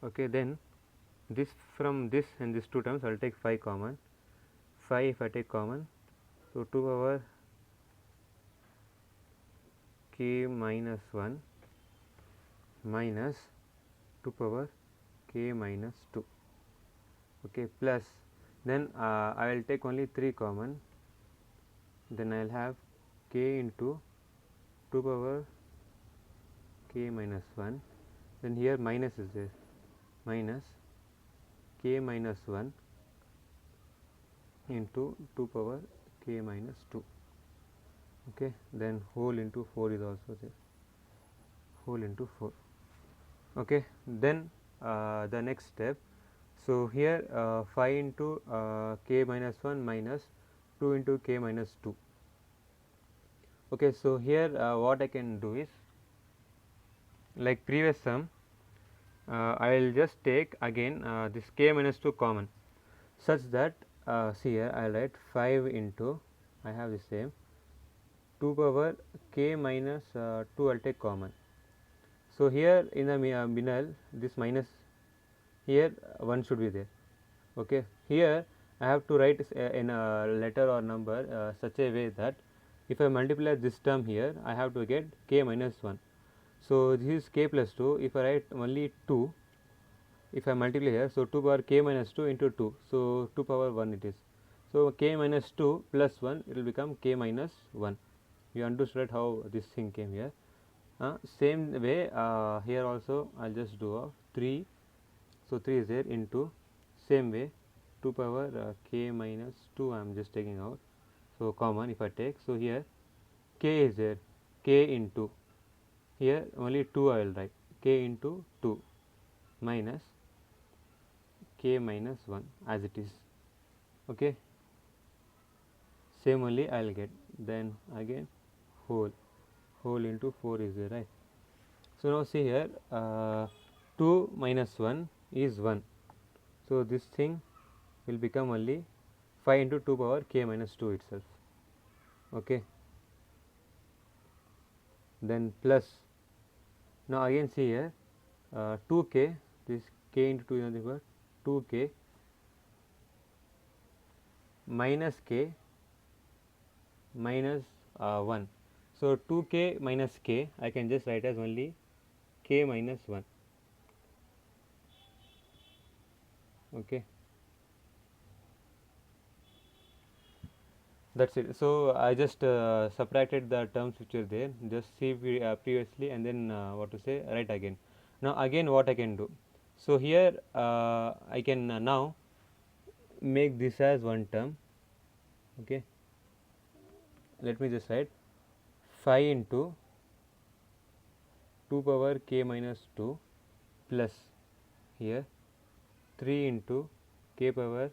Okay, then this from this and these two terms I will take 5 common. 5 if I take common, so 2 power k minus 1 minus 2 power k minus 2. Okay, plus then I will take only 3 common, then I will have k into 2 power k minus 1, then here minus is there, minus k minus 1 into 2 power k minus 2. Okay, then whole into 4 is also there, whole into 4. Okay, then the next step, so here 5 into k minus 1 minus 2 into k minus 2. Okay, so here what I can do is, like previous sum, I will just take again this k minus 2 common, such that see here I will write 5 into, I have the same 2 power k minus 2 I will take common. So here in the middle this minus, here 1 should be there. Okay, here I have to write in a letter or number such a way that if I multiply this term here, I have to get k minus 1. So this is k plus 2. If I write only 2, if I multiply here, so 2 power k minus 2 into 2, so 2 power 1 it is. So k minus 2 plus 1, it will become k minus 1. You understood how this thing came here. Same way here also I will just do 3, so 3 is there into, same way 2 power k minus 2 I am just taking out, so common if I take, so here k is there, k into, here only 2 I will write, k into 2 minus k minus 1 as it is. Okay, same only I will get, then again whole into 4 is there, right? So now see here 2 minus 1 is 1, so this thing will become only 5 into 2 power k minus 2 itself. Okay, then plus, now again see here 2k, this k into 2 is nothing but 2k minus k minus 1. So 2k minus k I can just write as only k minus 1. Okay, that's it. So I just subtracted the terms which are there, just see previously, and then what to say, write again. Now again what I can do, so here I can now make this as one term. Okay, let me just write 5 into 2 power k minus 2 plus here 3 into k power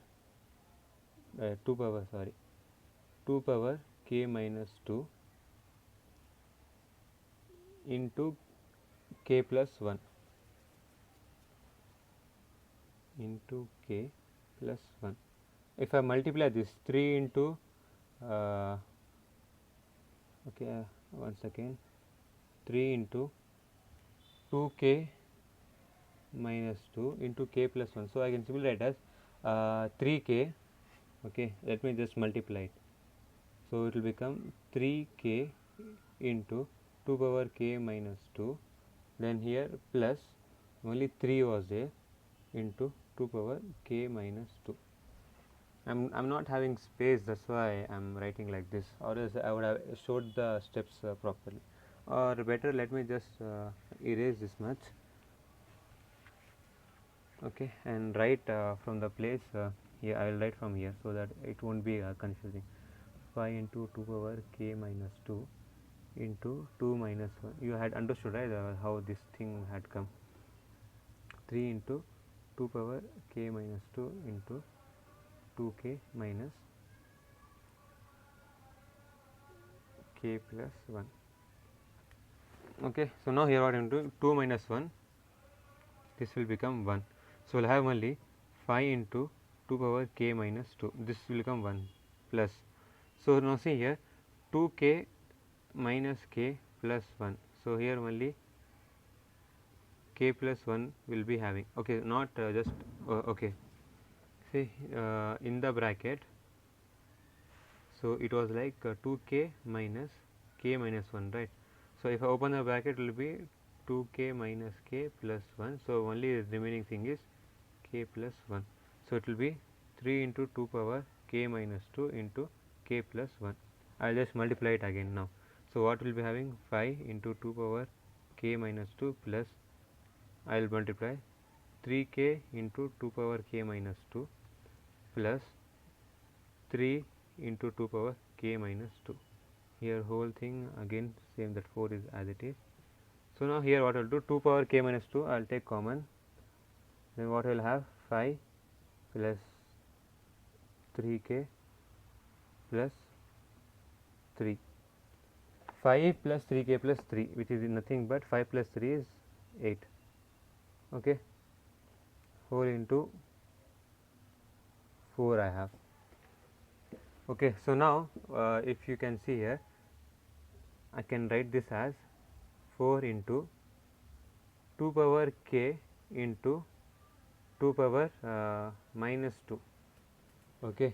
2 power, sorry, 2 power k minus 2 into k plus 1 into k plus 1. If I multiply this 3 into okay, one second, 3 into 2k minus 2 into k plus 1. So I can simply write as 3k. Okay, let me just multiply it. So it will become 3k into 2 power k minus 2, then here plus only 3 was there into 2 power k minus 2. I'm not having space, that's why I'm writing like this, or else I would have showed the steps properly. Or better, let me just erase this much. Okay, and write from the place here. I will write from here so that it won't be confusing. 5 into 2 power k minus 2 into 2 minus 1. You had understood, right, how this thing had come. 3 into 2 power k minus 2 into 2k minus k plus 1. Okay, so now here what I am doing, 2 minus 1, this will become 1. So we'll have only 5 into 2 power k minus 2, this will become 1 plus. So now see here 2k minus k plus 1. So here only k plus 1 will be having. Okay, not just okay. See in the bracket, so it was like 2k minus k minus 1, right? So if I open the bracket, it will be 2k minus k plus 1. So only the remaining thing is k plus 1. So it will be 3 into 2 power k minus 2 into k plus 1. I will just multiply it again now. So what will be having, 5 into 2 power k minus 2 plus I will multiply 3k into 2 power k minus 2 plus 3 into 2 power k minus 2. Here whole thing again same, that 4 is as it is. So now here what I will do, 2 power k minus 2 I will take common, then what I will have, 5 plus 3k plus 3, 5 plus 3k plus 3, which is nothing but 5 plus 3 is 8. Okay, whole into 4 I have. Okay, so now if you can see here, I can write this as 4 into 2 power k into 2 power minus 2, okay,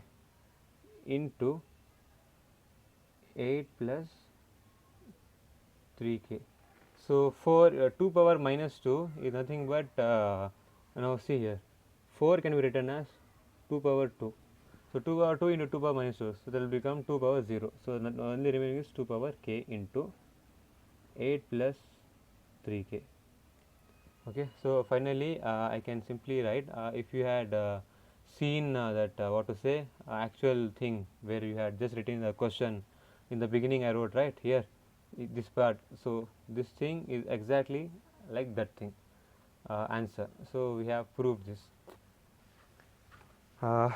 into 8 plus 3k. So for 2 power minus 2 is nothing but now see here 4 can be written as 2 power 2. So 2 power 2 into 2 power minus 2, so that will become 2 power 0. So the only remaining is 2 power k into 8 plus 3k. Okay, so finally I can simply write, if you had seen that what to say, actual thing where you had just written the question in the beginning, I wrote right here this part. So this thing is exactly like that thing answer. So we have proved this. I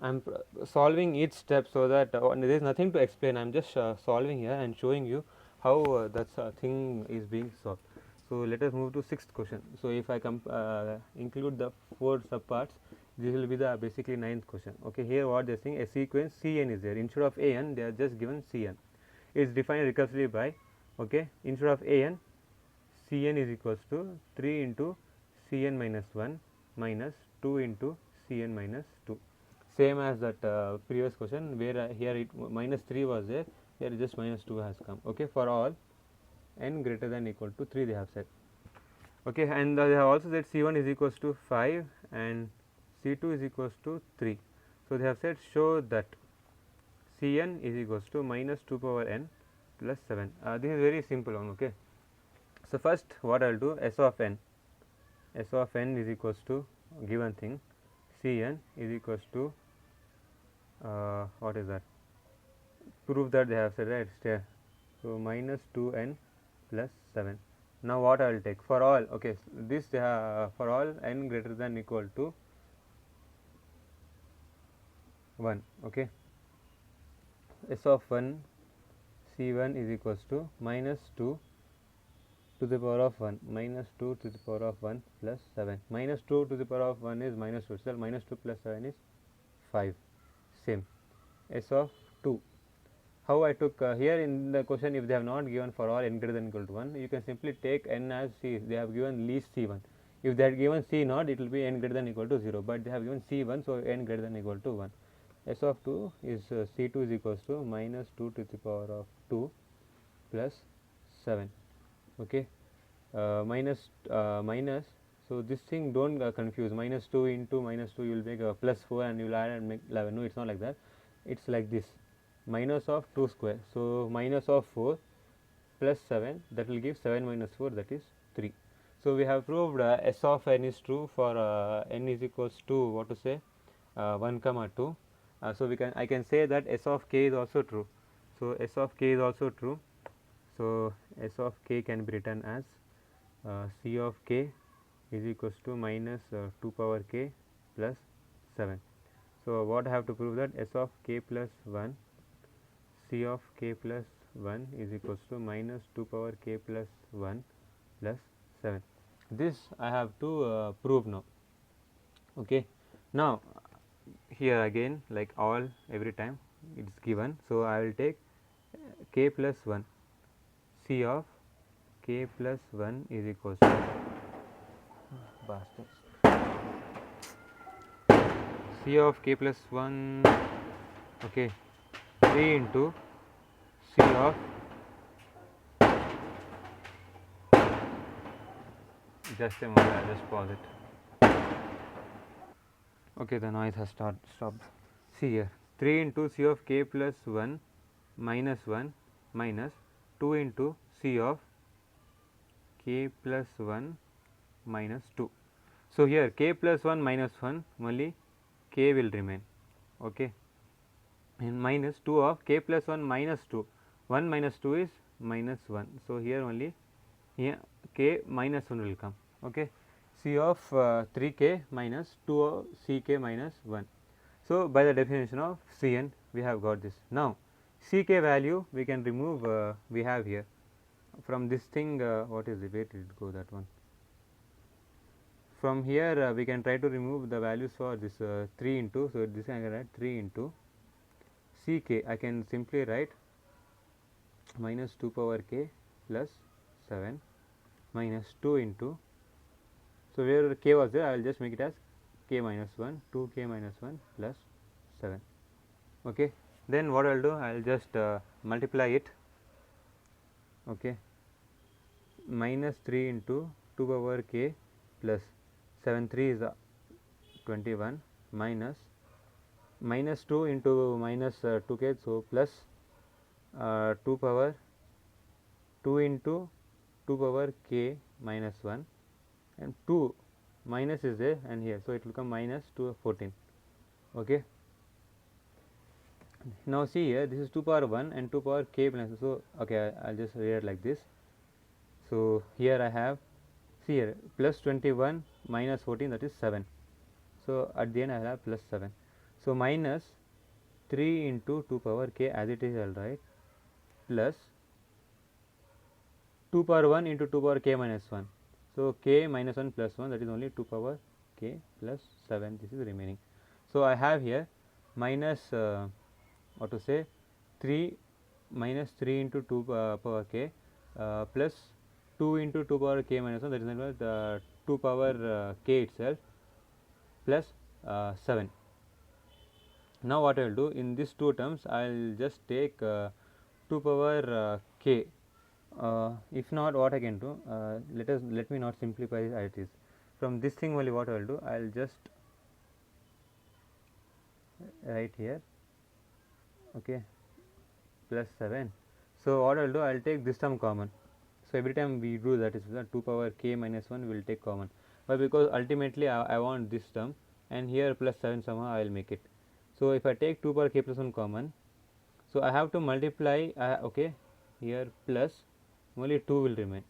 am solving each step so that there is nothing to explain. I am just solving here and showing you how that thing is being solved. So let us move to sixth question. So if I include the 4 subparts, this will be the basically ninth question. Okay, here what they are saying, a sequence Cn is there. Instead of an, they are just given Cn. It is defined recursively by, okay, instead of an, Cn is equals to 3 into Cn minus 1 minus 2 into Cn minus 2. Same as that previous question where here it minus 3 was there, here just minus 2 has come. Okay, for all n greater than equal to 3 they have said. Okay, and they have also said C1 is equals to 5 and C2 is equals to 3. So, they have said show that Cn is equals to minus 2 power n plus 7. This is very simple one. Okay. So, first what I will do, S of n is equals to given thing Cn is equals to what is that, prove that they have said, right. So, minus 2n plus 7. Now, what I will take for all, okay, so this for all n greater than equal to 1. Okay. S of 1 C1 is equals to minus 2 to the power of 1 minus 2 to the power of 1 plus 7. Minus 2 to the power of 1 is minus 2, so minus 2 plus 7 is 5. Same. S of 2. How I took here in the question, if they have not given for all n greater than equal to 1, you can simply take n as C. They have given least C1. If they had given C naught, it will be n greater than equal to 0, but they have given C1, so n greater than equal to 1. S of 2 is C2 is equals to minus 2 to the power of 2 plus 7. Okay. Minus, so this thing don't confuse, minus 2 into minus 2 you will make a plus 4 and you will add and make 11. No, it is not like that, it is like this, minus of 2 square. So, minus of 4 plus 7, that will give 7 minus 4, that is 3. So, we have proved S of n is true for n is equals to what to say 1 comma 2. So, I can say that S of k is also true. So, S of k is also true. So, S of k can be written as C of k is equals to minus 2 power k plus 7. So, what I have to prove that S of k plus 1 C of k plus 1 is equals to minus 2 power k plus 1 plus 7. This I have to prove now. Okay. Now, here again, like all every time it is given. So, I will take k plus 1 C of k plus 1 is equals to C of k plus 1, okay, 3 into C of just a moment, I will just pause it. Okay, the noise has stopped. See here, 3 into C of k plus 1 minus 1 minus 2 into C of k plus 1 minus 2. So, here k plus 1 minus 1 only k will remain, okay, and minus 2 of k plus 1 minus 2, 1 minus 2 is minus 1. So, here only here k minus 1 will come, okay. C of 3k minus 2 of C k minus 1. So, by the definition of C n we have got this. Now, C k value we can remove, we have here from this thing, what is the, where did it go, that one. From here we can try to remove the values for this 3 into, so this I can write 3 into C k, I can simply write minus 2 power k plus 7 minus 2 into, so where k was there I will just make it as k minus 1, 2 k minus 1 plus 7. Okay. Then what I will do, I will just multiply it, okay, minus 3 into 2 power k plus 7, 3 is 21 minus 2 into minus 2k, so plus 2 power 2 into 2 power k minus 1 and 2 minus is there and here, so it will come minus 2 14. Okay. Now, see here, this is 2 power 1 and 2 power k plus, so okay, I will just write like this. So, here I have, see here, plus 21 minus 14, that is 7. So, at the end I will have plus 7. So, minus 3 into 2 power k as it is, I will write, plus 2 power 1 into 2 power k minus 1. So, k minus 1 plus 1, that is only 2 power k plus 7, this is remaining. So, I have here minus what to say 3 minus 3 into 2 power k plus 2 into 2 power k minus 1, that is nothing but 2 power k itself plus 7. Now, what I will do in these two terms, I will just take 2 power k. If not, what I can do, let me not simplify it as it is. From this thing only what I will do, I will just write here, okay, plus 7. So what I will do, I will take this term common. So every time we do that is 2 power k minus 1 will take common, but because ultimately I want this term, and here plus 7 somehow I will make it. So if I take 2 power k plus 1 common, so I have to multiply, okay, here plus only 2 will remain,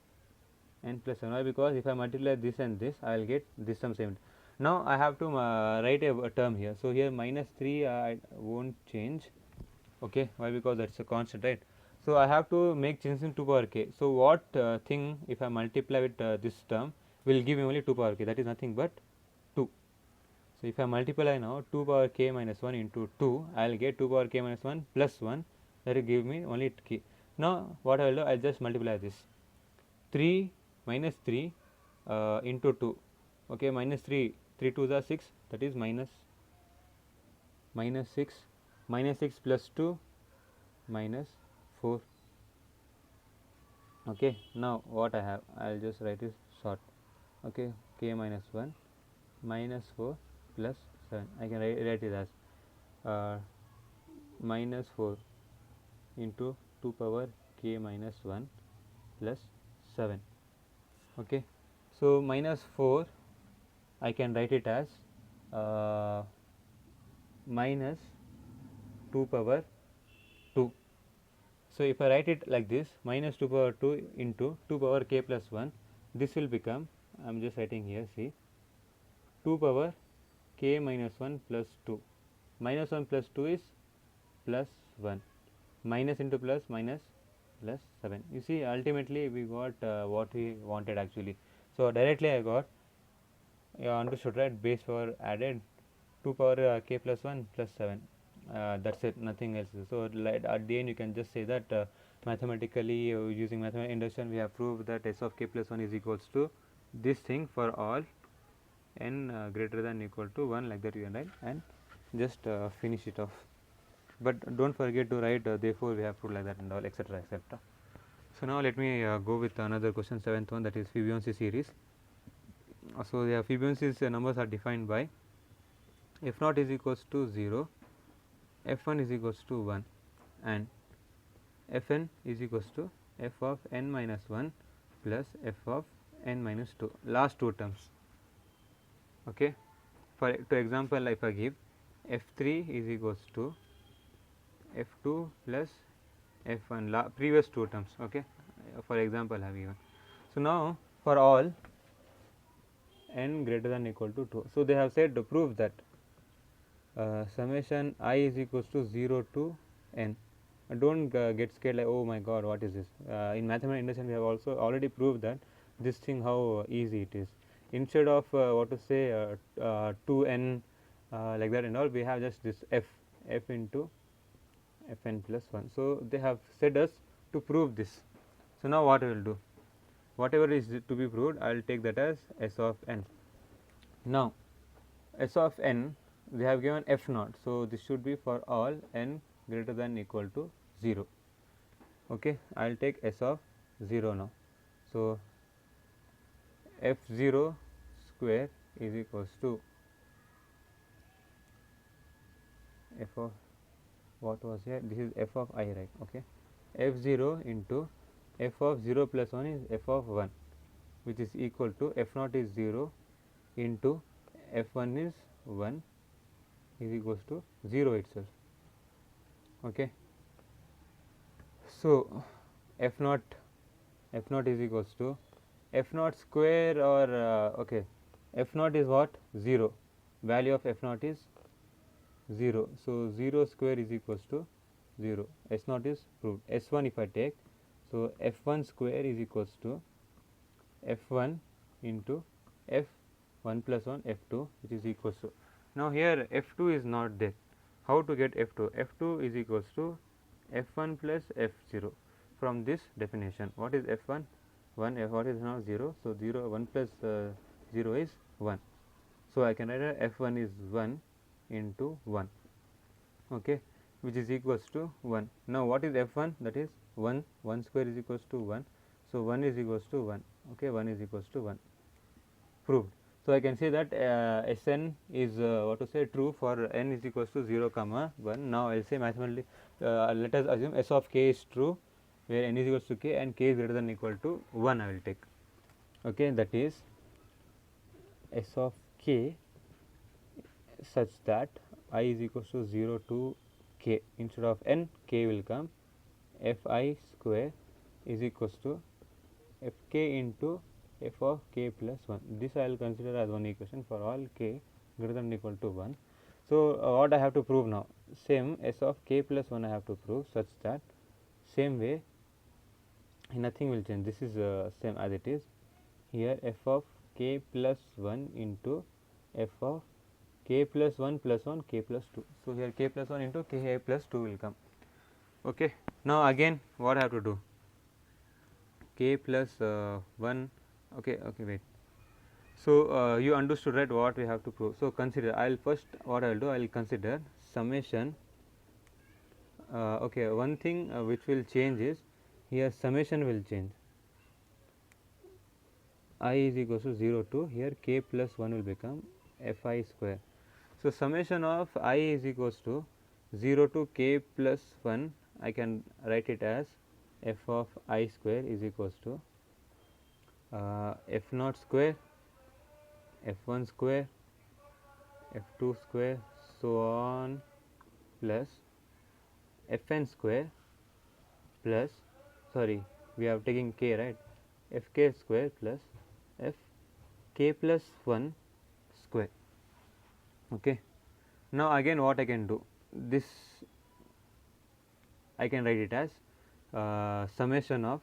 and plus 7. Why? Because if I multiply this and this, I will get this term same. Now I have to write a term here. So here minus 3 I won't change, okay. Why? Because that's a constant, right? So I have to make changes in 2 power k. So what thing if I multiply with this term will give me only 2 power k, that is nothing but 2. So if I multiply now 2 power k minus 1 into 2, I will get 2 power k minus 1 plus 1, that will give me only k. Now what I will do, I will just multiply this 3 minus 3 into 2, okay, minus 3, 3 2s are 6, that is minus 6, minus 6 plus 2 minus 4, okay. Now what I have, I will just write it short, okay, k minus 1 minus 4 plus 7. I can write it as minus 4 into 2 power k minus 1 plus 7, okay. So minus 4 I can write it as minus 2 power 2. So if I write it like this, minus 2 power 2 into 2 power k plus 1, this will become, I am just writing here, see, 2 power k minus 1 plus 2. Minus 1 plus 2 is plus 1. Minus into plus, minus plus 7. You see, ultimately we got what we wanted actually. So directly I got, you understood, right? Base power added 2 power k plus 1 plus 7. That's it, nothing else. So at the end you can just say that mathematically using mathematical induction we have proved that s of k plus 1 is equals to this thing for all n greater than equal to 1, like that you can write, and just finish it off. But don't forget to write therefore we have proved like that and all, etc., etc. So now let me go with another question, 7th one, that is Fibonacci series. So the Fibonacci numbers are defined by f naught is equals to 0, f1 is equals to 1, and fn is equals to f of n minus 1 plus f of n minus 2, last two terms, okay. For example, if I give f3 is equals to f2 plus f1, previous two terms, okay. For example I have given. So now for all n greater than equal to 2, so they have said to prove that summation I is equals to 0 to n. Don't get scared like, oh my god, what is this. In mathematical induction we have also already proved that this thing how easy it is. Instead of what to say 2n like that and all, we have just this f into fn plus 1. So they have said us to prove this. So now what I will do, whatever is to be proved, I will take that as s of n. Now s of n we have given f naught, so this should be for all n greater than equal to 0, okay. I will take s of 0 now. So f0 square is equals to f of, what was here, this is f of I, right, okay. f0 into f of 0 plus 1 is f of 1, which is equal to f naught is 0 into f1 is 1 is equals to 0 itself, okay. So f naught is equals to f naught square, or okay, f naught is what, 0, value of f naught is 0, so 0 square is equals to 0. S naught is proved. S1 if I take, so f1 square is equals to f1 into f1 plus 1 f2, which is equals to, now here f2 is not there. How to get f2? F2 is equals to f1 plus f0 from this definition. What is f1? 1. What is now 0? So 0, 1 plus 0 is 1. So I can write f1 is 1 into 1, okay. which is equals to 1. Now, what is f1? That is 1, 1 square is equals to 1. So, 1 is equals to 1, okay, 1 is equals to 1, proved. So, I can say that Sn is what to say true for n is equals to 0 comma 1. Now, I will say mathematically let us assume S of k is true where n is equals to k and k is greater than or equal to 1 I will take, okay, that is S of k such that I is equals to 0 to k, instead of n k will come f I square is equals to f k into f of k plus 1. This I will consider as one equation for all k greater than or equal to 1. So, what I have to prove now? Same S of k plus 1 I have to prove such that same way nothing will change. This is same as it is. Here f of k plus 1 into f of k plus 1 plus 1 k plus 2. So, here k plus 1 into k plus 2 will come. Okay. Now, again what I have to do? K plus 1, okay, wait. So, you understood, right, what we have to prove. So, consider, I will first what I will do, I will consider summation. Okay, one thing which will change is here summation will change. I is equals to 0 to here k plus 1 will become f I square. So, summation of I is equals to 0 to k plus 1, I can write it as f of I square is equals to f naught square, f 1 square, f 2 square, so on, plus f n square plus, sorry, we are taking k, right, f k square plus f k plus 1 square. Okay. Now, again what I can do, this I can write it as summation of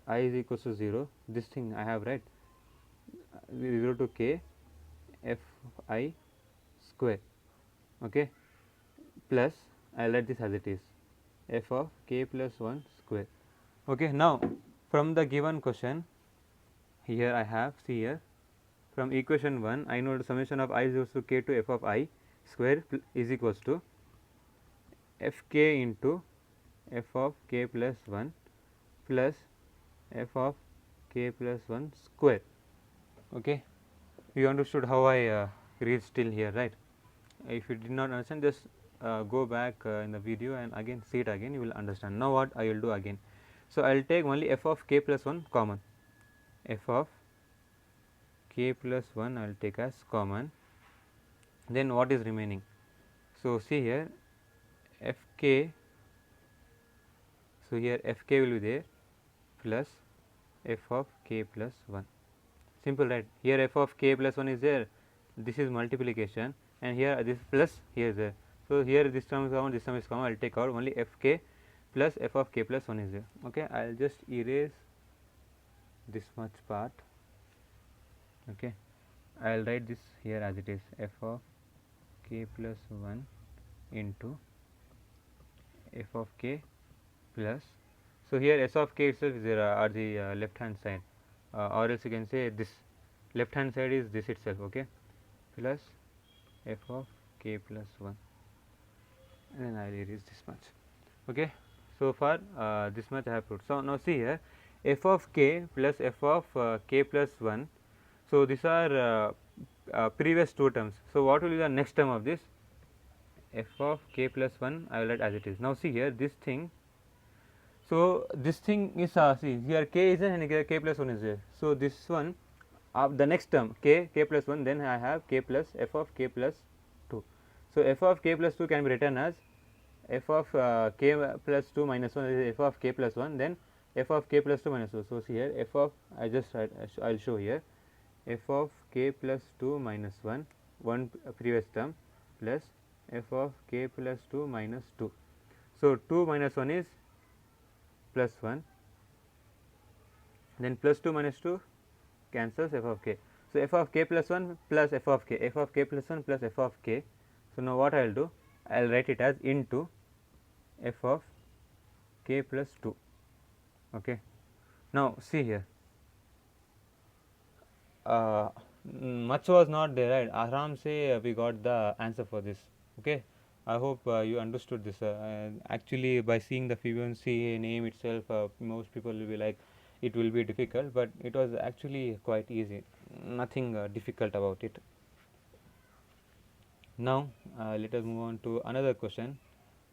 I is equals to 0, this thing I have, right, 0 to k f I square, okay, plus I will write this as it is f of k plus 1 square. Okay. Now, from the given question here I have, see here, from equation 1 I know the summation of I is equals to k to f of I square is equals to f k into f of k plus 1 plus f of k plus 1 square. Okay. You understood how I reached till here, right? If you did not understand, just go back in the video and again see it again, you will understand. Now, what I will do again? So, I will take only f of k plus 1 common, f of k plus 1 I will take as common, then what is remaining? So, see here f k, so here f k will be there plus f of k plus 1, simple, right? Here f of k plus 1 is there, this is multiplication, and here this plus here is there. So, here this term is common, this term is common, I will take out only f k plus f of k plus 1 is there. Okay. I will just erase this much part. Okay. I will write this here as it is f of k plus 1 into f of k plus, so here s of k itself is there at the left hand side, or else you can say this left hand side is this itself, okay, plus f of k plus 1, and then I will erase this much. Okay. So far this much I have put. So, now see here f of k plus f of k plus 1. So, these are previous two terms. So, what will be the next term of this? F of k plus 1 I will write as it is. Now, see here this thing. So, this thing is see here k is there and here k plus 1 is there. So, this one the next term k plus 1, then I have k plus f of k plus 2. So, f of k plus 2 can be written as f of k plus 2 minus 1 is f of k plus 1, then f of k plus 2 minus 2. So, see here f of, I just write, I will show here f of k plus 2 minus 1, one previous term, plus f of k plus 2 minus 2. So, 2 minus 1 is plus 1, then plus 2 minus 2 cancels f of k. So, f of k plus 1 plus f of k, f of k plus 1 plus f of k. So, now what I will do? I will write it as into f of k plus 2. Okay. Now, see here much was not there, right? Aram se we got the answer for this. Okay. I hope you understood this. Actually, by seeing the Fibonacci name itself, most people will be like, it will be difficult, but it was actually quite easy. Nothing difficult about it. Now, let us move on to another question.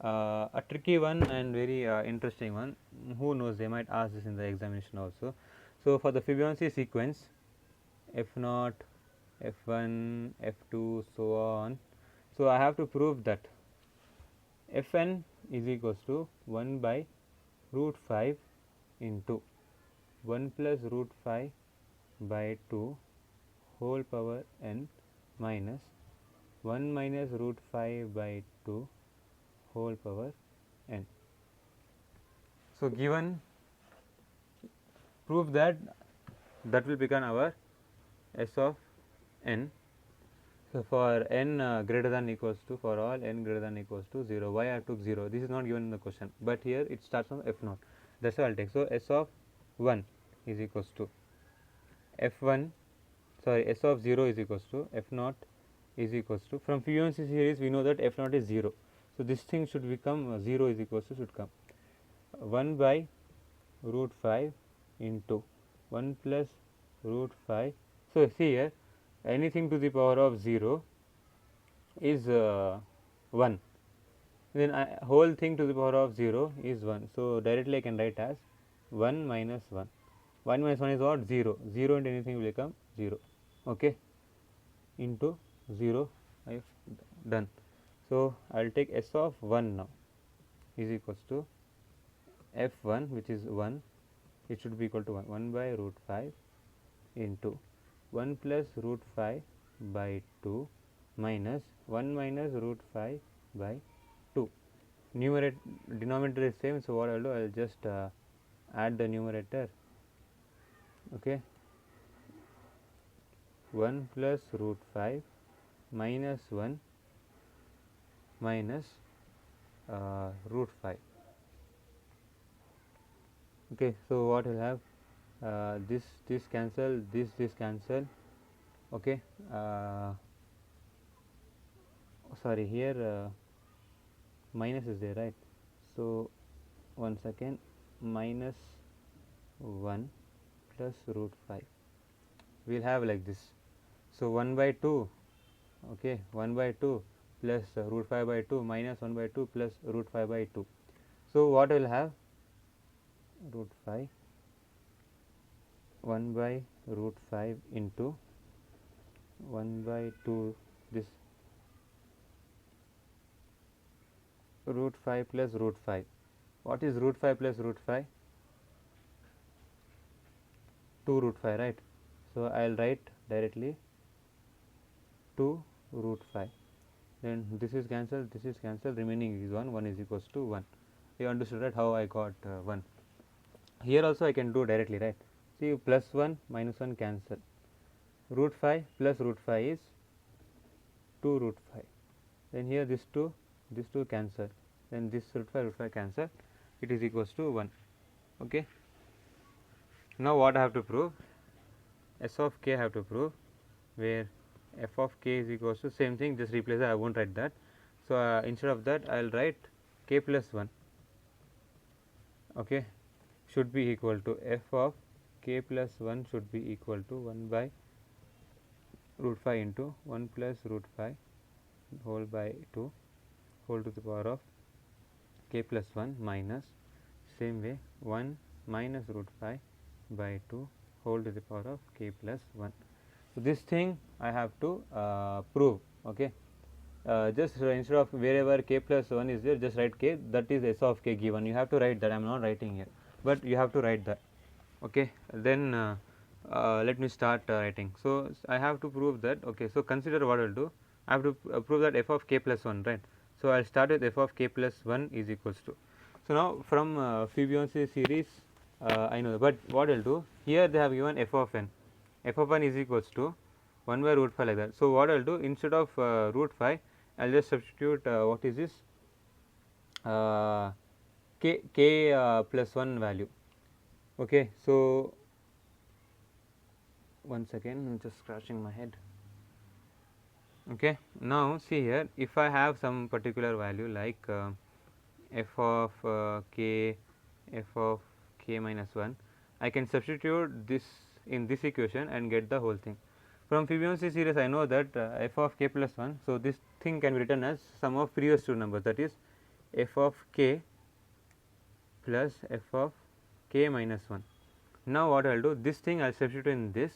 A tricky one and very interesting one. Who knows, they might ask this in the examination also. So, for the Fibonacci sequence, f0, f1, f2, so on. So, I have to prove that fn is equals to 1 by root 5 into 1 plus root 5 by 2 whole power n minus 1 minus root 5 by 2 whole power n. So, given prove that will become our S of n. So, for n greater than equals to, for all n greater than equals to 0, why I took 0, this is not given in the question, but here it starts from f0, that is why I will take. So, S of 1 is equals to f1, sorry, S of 0 is equals to f0 is equals to, from Fibonacci series we know that f0 is 0. So, this thing should become 0 is equals to, should come 1 by root 5 into 1 plus root 5. So, see here, anything to the power of 0 is 1, then whole thing to the power of 0 is 1. So, directly I can write as 1 minus 1. 1 minus 1 is what? 0. 0 into anything will become 0, okay, into 0 I have done. So, I will take S of 1 now is equals to f1, which is 1, it should be equal to 1 by root 5 into 1 plus root 5 by 2 minus 1 minus root 5 by 2. Numerator denominator is same, so what I will do, I will just add the numerator, okay, 1 plus root 5 minus 1 minus root 5. Okay, so what will have this cancel, this cancel, okay, sorry, here minus is there, right? So, one second, minus 1 plus root 5, we will have like this. So, 1 by 2, okay, 1 by 2 plus root 5 by 2 minus 1 by 2 plus root 5 by 2. So, what will have root 5 1 by root 5 into 1 by 2, this root 5 plus root 5. What is root 5 plus root 5? 2 root 5, right? So, I will write directly 2 root 5, then this is cancelled, remaining is 1, 1 is equals to 1. You understood, right, how I got 1. Here also I can do directly, right? See, plus 1 minus 1 cancel, root 5 plus root 5 is 2 root 5, then here this 2 cancel, then this root 5 cancel, it is equals to 1, okay. Now, what I have to prove? S of k I have to prove, where f of k is equals to, same thing, just replace that, I won't write that. So, instead of that I will write k plus 1, okay, should be equal to f of k plus 1 should be equal to 1 by root 5 into 1 plus root 5 whole by 2 whole to the power of k plus 1 minus, same way, 1 minus root 5 by 2 whole to the power of k plus 1. So, this thing I have to prove, okay. Just instead of wherever k plus 1 is there, just write k, that is S of k given, you have to write that, I am not writing here, but you have to write that, okay. Then let me start writing. So, I have to prove that, okay. So, consider what I will do, I have to prove that f of k plus 1, right. So, I will start with f of k plus 1 is equals to. So, now from Fibonacci series I know, but what I will do, here they have given f of n, f of n is equals to 1 by root 5 like that. So, what I will do, instead of root 5 I will just substitute what is this k plus 1 value, okay. So, one second, I am just scratching my head. Okay. Now see here, if I have some particular value like f of f of k minus 1, I can substitute this in this equation and get the whole thing. From Fibonacci series I know that f of k plus 1, so this thing can be written as sum of previous two numbers, that is f of k plus f of k minus 1. Now what I will do, this thing I will substitute in this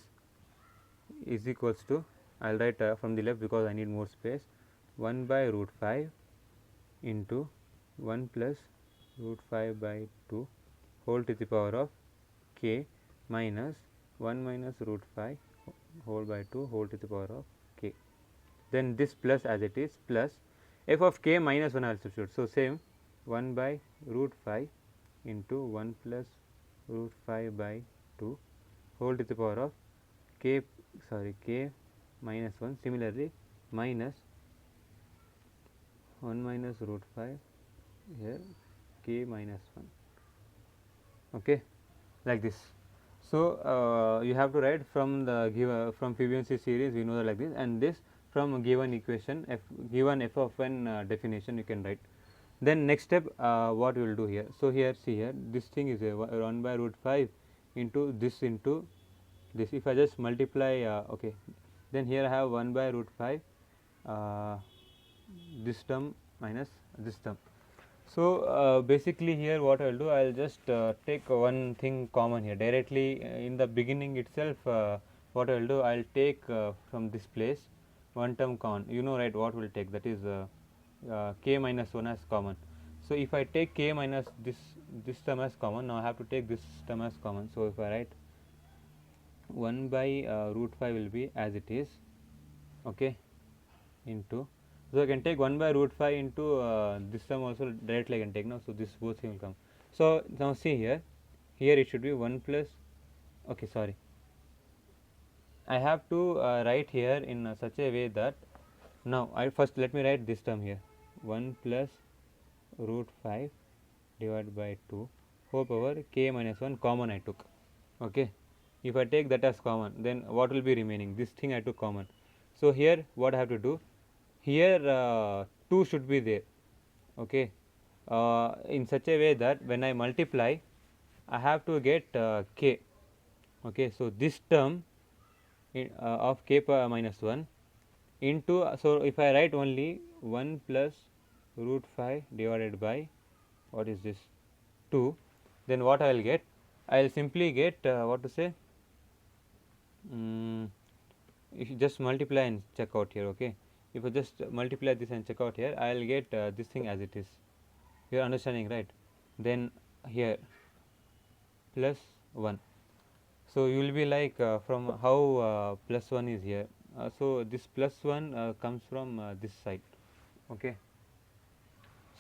is equals to, I will write from the left because I need more space, 1 by root 5 into 1 plus root 5 by 2 whole to the power of k minus 1 minus root 5 whole by 2 whole to the power of k. Then this plus as it is plus f of k minus 1 I will substitute. So, same 1 by root 5 into 1 plus root 5 by 2 whole to the power of k minus 1. Similarly, minus 1 minus root 5 here k minus 1, okay, like this. So, you have to write from the from Fibonacci series, we know that like this, and this from a given equation given f of n definition you can write. Then next step, what we will do here. So, here see here, this thing is 1 by root 5 into this. If I just multiply, okay, then here I have 1 by root 5 this term minus this term. So, basically here what I will do, I will just take one thing common here directly in the beginning itself. What I will do, I will take from this place one term common, you know, right, what we will take, that is k minus 1 as common. So, if I take k minus this term as common, now I have to take this term as common. So, if I write 1 by root 5 will be as it is, okay, into, so I can take 1 by root 5 into this term also directly I can take now. So, this both thing will come. So, now see here, it should be 1 plus, okay, sorry, I have to write here in such a way that, now I first let me write this term here, 1 plus root 5 divided by 2 whole power k minus 1 common I took, okay. If I take that as common, then what will be remaining, this thing I took common. So, here what I have to do, here 2 should be there, okay, in such a way that when I multiply I have to get k, okay. So, this term of k minus 1 into, so if I write only 1 plus root 5 divided by what is this 2, then what I will get, I will simply get what to say, if you just multiply and check out here, okay. If I just multiply this and check out here, I will get this thing as it is, you are understanding, right. Then here plus 1. So, you will be like from how plus 1 is here. So, this plus 1 comes from this side, okay.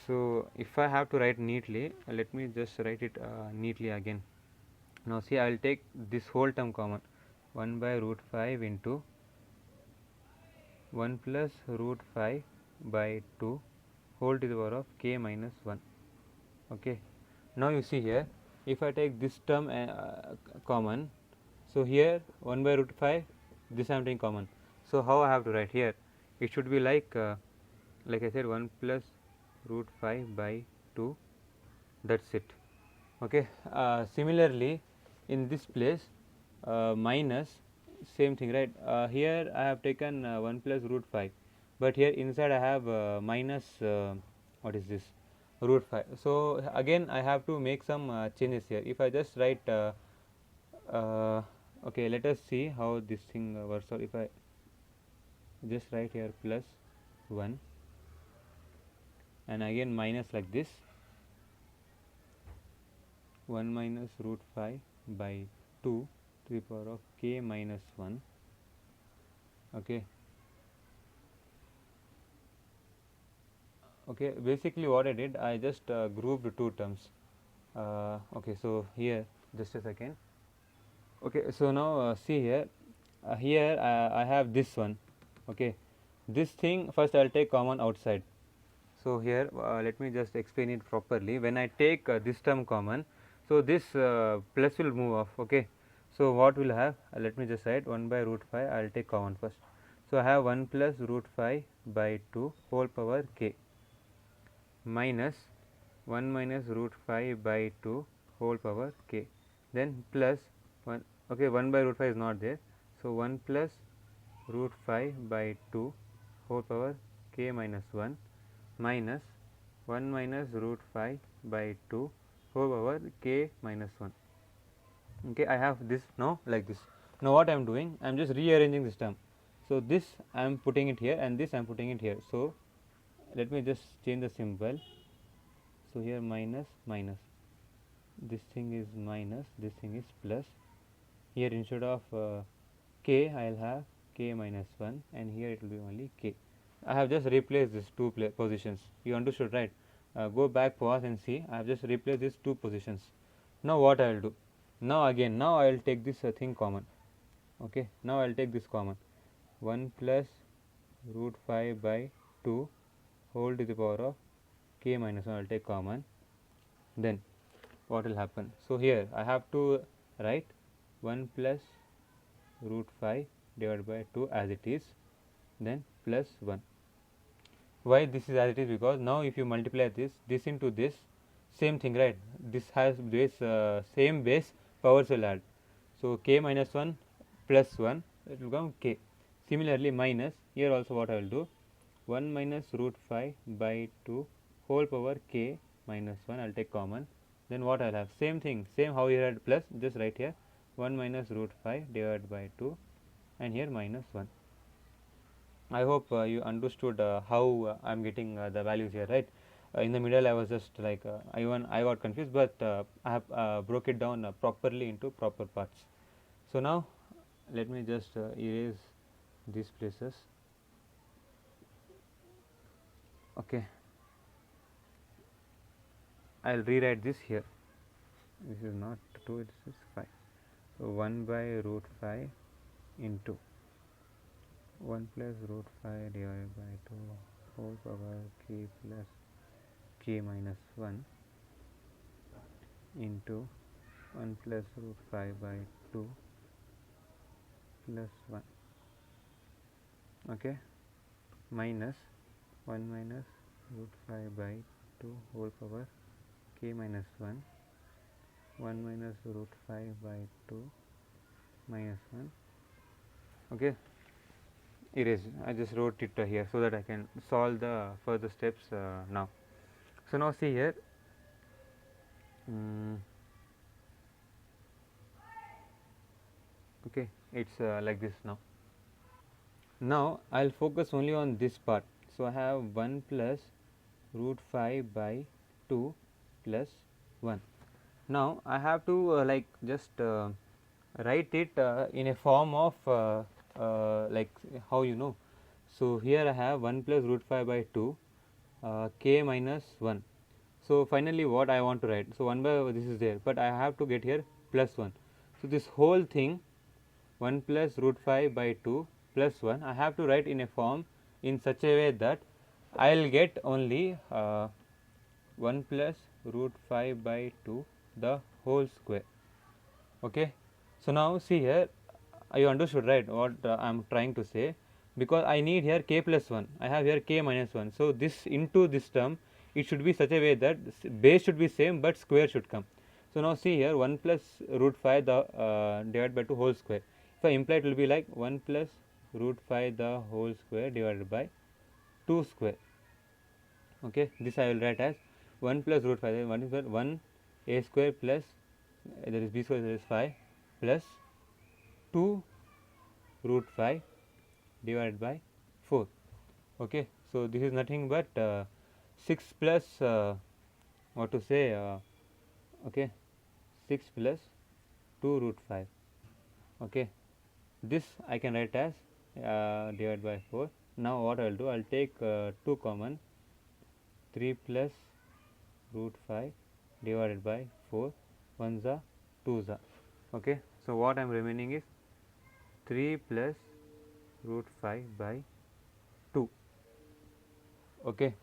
So, if I have to write neatly, let me just write it neatly again. Now, see, I will take this whole term common, 1 by root 5 into 1 plus root 5 by 2 whole to the power of k minus 1, okay. Now, you see here, if I take this term common, so here 1 by root 5, this I am taking common. So, how I have to write here, it should be like I said, 1 plus root 5 by 2, that is it, okay. Similarly, in this place minus, same thing, right. Here I have taken 1 plus root 5, but here inside I have minus what is this, root 5. So, again I have to make some changes here. If I just write okay, let us see how this thing works out. If I just write here plus 1 and again minus like this, 1 minus root 5 by 2 to the power of k minus 1, okay. Okay, basically what I did, I just grouped two terms, okay. So, here just a second, okay. So, now see here, I have this one, okay. This thing first I will take common outside. So, here let me just explain it properly. When I take this term common, so this plus will move off, okay. So, what will have, let me just write 1 by root 5, I will take common first. So, I have 1 plus root 5 by 2 whole power k minus 1 minus root 5 by 2 whole power k, then plus 1, okay, 1 by root 5 is not there. So, 1 plus root 5 by 2 whole power k minus 1 minus 1 minus root 5 by 2 whole power k minus 1. Okay, I have this now like this. Now, what I am doing? I am just rearranging this term. So, this I am putting it here and this I am putting it here. So, let me just change the symbol. So, here minus minus, this thing is minus, this thing is plus. Here instead of k, I will have k minus 1 and here it will be only k. I have just replaced these two positions. You understood, right? Go back, pause and see. I have just replaced these two positions. Now, what I will do? Now, again, now I will take this thing common. Okay, now I will take this common. 1 plus root 5 by 2 whole to the power of k minus 1 I will take common. Then what will happen? So, here I have to write 1 plus root 5 divided by 2 as it is, then plus 1. Why this is as it is? Because now if you multiply this into this, same thing, right? This has this same base, powers will add. So, k minus 1 plus 1, it will become k. Similarly, minus, here also what I will do, 1 minus root 5 by 2 whole power k minus 1 I will take common. Then what I will have? Same thing, same how you had plus, just write here 1 minus root 5 divided by 2 and here minus 1. I hope you understood how I am getting the values here, right? In the middle I was just like I got confused, but I have broke it down properly into proper parts. So, now let me just erase these places. Okay, I will rewrite this here. This is not 2, this is 5. So, 1 by root 5 into 1 plus root 5 divided by 2 whole power k plus k minus 1 into 1 plus root 5 by 2 plus 1, okay, minus 1 minus root 5 by 2 whole power k minus 1, 1 minus root 5 by 2 minus 1, okay. Erase. I just wrote it here so that I can solve the further steps now. So, now see here, okay, it is like this now. Now, I will focus only on this part. So, I have 1 plus root 5 by 2 plus 1. Now, I have to like just write it in a form of like how you know. So, here I have 1 plus root 5 by 2 k minus 1. So, finally, what I want to write? So, 1 by this is there, but I have to get here plus 1. So, this whole thing 1 plus root 5 by 2 plus 1 I have to write in a form in such a way that I will get only 1 plus root 5 by 2 the whole square. Okay. So, now see here, you understood, right, what I am trying to say, because I need here k plus 1, I have here k minus 1. So, this into this term it should be such a way that base should be same, but square should come. So, now see here 1 plus root 5 the divided by 2 whole square. If I imply, it will be like 1 plus root 5 the whole square divided by 2 square. Okay, this I will write as 1 plus root 5, 1 is 1 a square plus there is b square, there is 5 plus 2 root 5 divided by 4. Okay, so this is nothing but 6 plus what to say, okay, 6 plus 2 root 5. Okay, this I can write as divided by 4. Now, what I will do, I will take 2 common, 3 plus root 5 divided by 4, 1 za 2 za. Okay. So, what I am remaining is 3 plus root 5 by 2. Okay.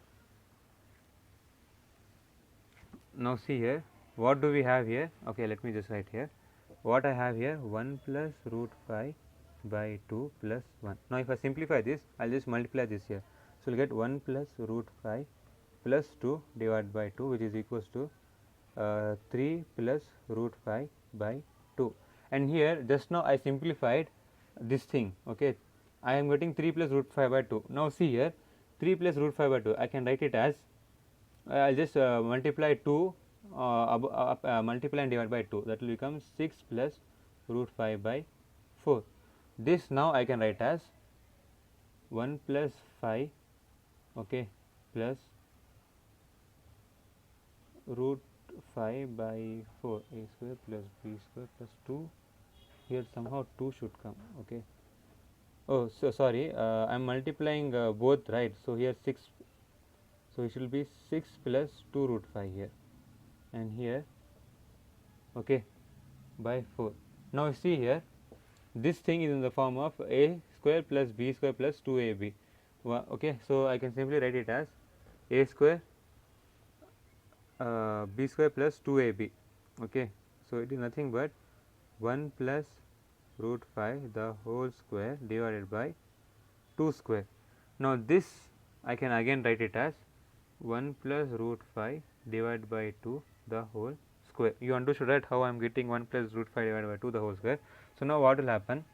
Now, see here, what do we have here? Okay, let me just write here. What I have here, 1 plus root 5 by 2 plus 1. Now, if I simplify this, I will just multiply this here. So, we will get 1 plus root 5 plus 2 divided by 2, which is equals to 3 plus root 5 by 2. And here just now I simplified this thing. Okay, I am getting 3 plus root 5 by 2. Now, see here 3 plus root 5 by 2, I can write it as I will just multiply 2 multiply and divide by 2, that will become 6 plus root 5 by 4. This now I can write as 1 plus 5, okay, plus root 5 by 4 a square plus b square plus 2. Here somehow 2 should come. Okay. Oh, so sorry, I am multiplying both, right. So, here 6, so it should be 6 plus 2 root 5 here, and here, okay, by 4. Now, see here, this thing is in the form of a square plus b square plus 2ab. Okay, so I can simply write it as a square b square plus 2ab. Okay, so it is nothing but 1 plus root 5 the whole square divided by 2 square. Now, this I can again write it as 1 plus root 5 divided by 2 the whole square. You understood, right, how I am getting 1 plus root 5 divided by 2 the whole square. So, now what will happen?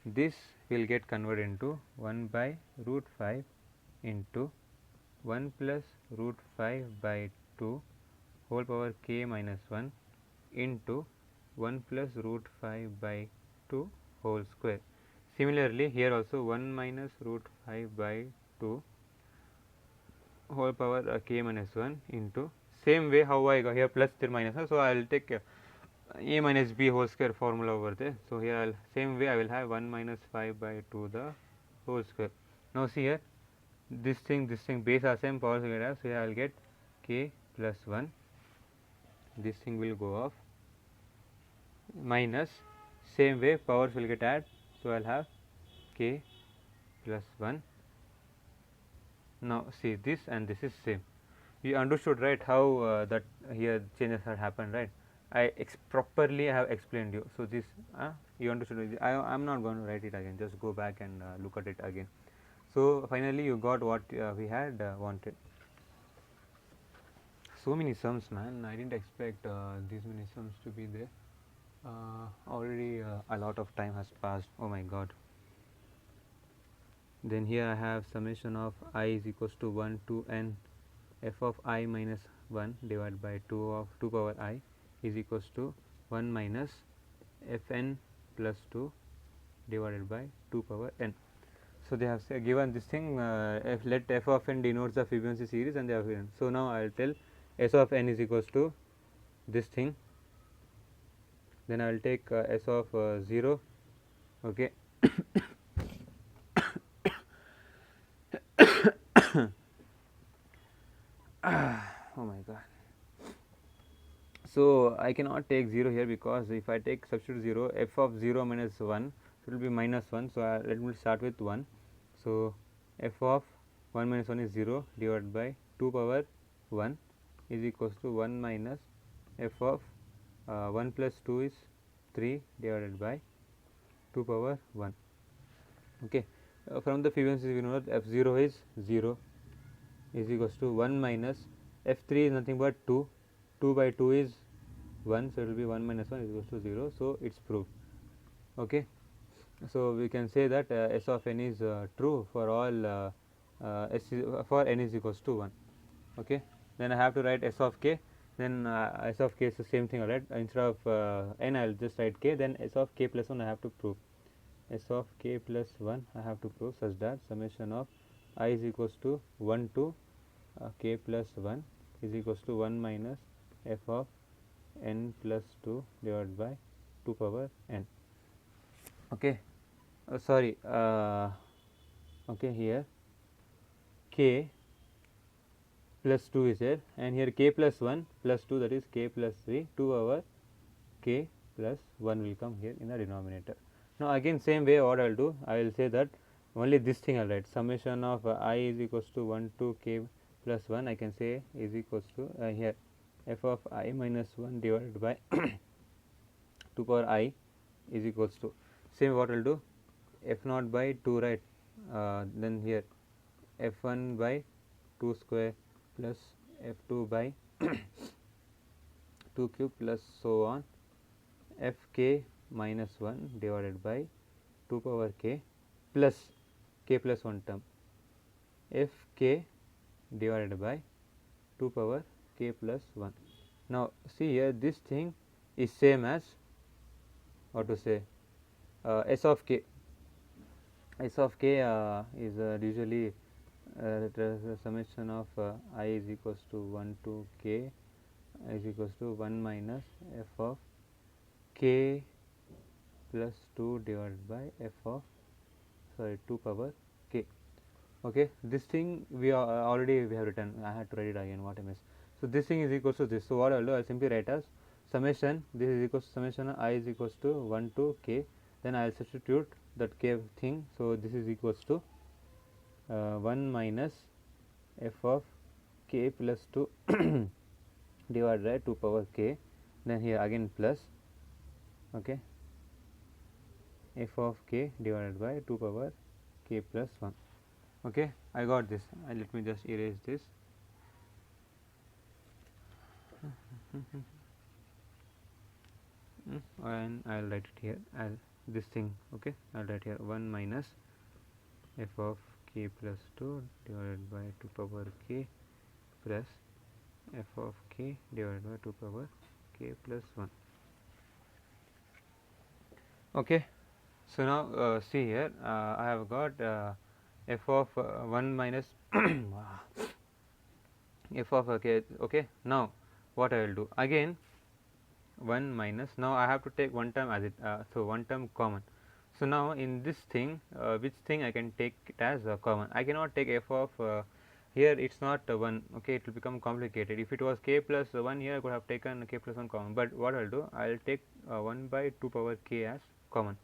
This will get converted into 1 by root 5 into 1 plus root 5 by 2 whole power k minus 1 into 1 plus root 5 by 2 whole square. Similarly, here also 1 minus root 5 by 2 whole power k minus 1 into, same way how I got here plus 3 minus 1. So, I will take a minus b whole square formula over there. So, here I'll same way I will have 1 minus 5 by 2 the whole square. Now, see here this thing base are same, powers will get as, so here I will get k plus 1, this thing will go off, minus same way powers will get add. So, I will have k plus 1. Now, see this and this is same. You understood, right, how that here changes have happened, right. I properly have explained you. So, this you understood. I am not going to write it again, just go back and look at it again. So, finally, you got what we had wanted. So many sums, man, I did not expect these many sums to be there. Already a lot of time has passed. Oh my god. Then here I have summation of I is equals to 1 to n f of I minus 1 divided by 2 of 2 power I is equals to 1 minus f n plus 2 divided by 2 power n. So, they have given this thing let f of n denotes the Fibonacci series, and they have given. So, now I will tell s of n is equals to this thing, then I will take s of 0, okay. Oh my god. So, I cannot take 0 here, because if I take substitute 0, f of 0 minus 1, it will be minus 1. So, let me start with 1. So, f of 1 minus 1 is 0 divided by 2 power 1 is equals to 1 minus f of 1 plus 2 is 3 divided by 2 power 1. Okay. From the Fibonacci we know that f0 is 0 is equals to 1 minus f3 is nothing but 2, 2 by 2 is 1. So, it will be 1 minus 1 is equals to 0. So, it is proved. Okay. So, we can say that s of n is true for all for n is equals to 1. Okay. Then I have to write s of k, then s of k is the same thing, right. Instead of n I will just write k, then s of k plus 1 I have to prove, s of k plus 1 I have to prove such that summation of I is equals to 1 to k plus 1 is equals to 1 minus f of n plus 2 divided by 2 power n. Okay. Sorry, okay, here k plus 2 is there, and here k plus 1 plus 2, that is k plus 3, 2 over k plus 1 will come here in the denominator. Now, again same way what I will do, I will say that only this thing I will write, summation of I is equals to 1 to k plus 1, I can say is equals to here f of I minus 1 divided by 2 power I is equals to, same what I will do, f0 by 2, right, then here f1 by 2 square plus f2 by 2 cube plus so on, fk minus 1 divided by 2 power k plus 1 term, fk divided by 2 power k plus 1. Now see here, this thing is same as what to say, s of k. S of k is usually the summation of I is equals to 1 to k is equals to 1 minus f of k plus 2 divided by f of 2 power k. Okay, this thing we are already we have written. I had to write it again, what I missed. So this thing is equals to this. So what I will do, I will simply write as summation, this is equals to summation I is equals to 1 to k, then I will substitute that k thing. So this is equals to 1 minus f of k plus 2 divided by 2 power k, then here again plus, okay, f of k divided by 2 power k plus 1. Okay, I got this. Let me just erase this. And I will write it here as this thing. Okay, I will write here 1 minus f of k plus 2 divided by 2 power k plus f of k divided by 2 power k plus 1. Okay, so now see here, I have got f of 1 minus f of k. Okay, now what I will do, again 1 minus, now I have to take one term as it, so one term common. So now in this thing, which thing I can take it as common? I cannot take f of here it is not 1, okay, it will become complicated. If it was k plus 1 here, I could have taken k plus 1 common, but what I will do, I will take 1 by 2 power k as common.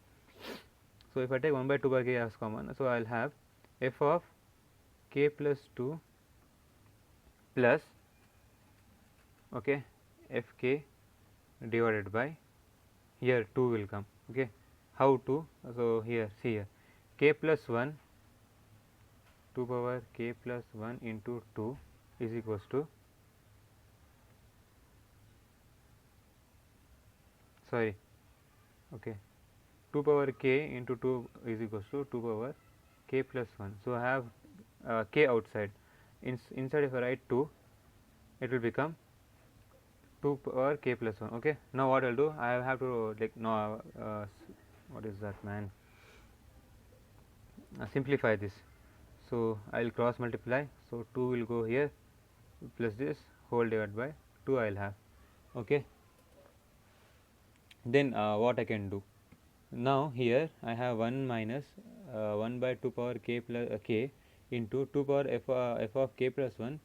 So if I take 1 by 2 power k as common, so I will have f of k plus 2 plus, okay, fk divided by, here 2 will come, okay, how 2? So here see here, k plus 1 2 power k plus 1 into 2 is equals to, sorry, okay, 2 power k into 2 is equals to 2 power k plus 1. So I have k outside, inside if I write 2, it will become 2 power k plus 1. Okay, now what I will do, I have to like no what is that, man, simplify this. So I will cross multiply, so 2 will go here plus this whole divided by 2 I will have. Okay, then what I can do, now here I have 1 minus 1 by 2 power k plus k into 2 power f of k plus 1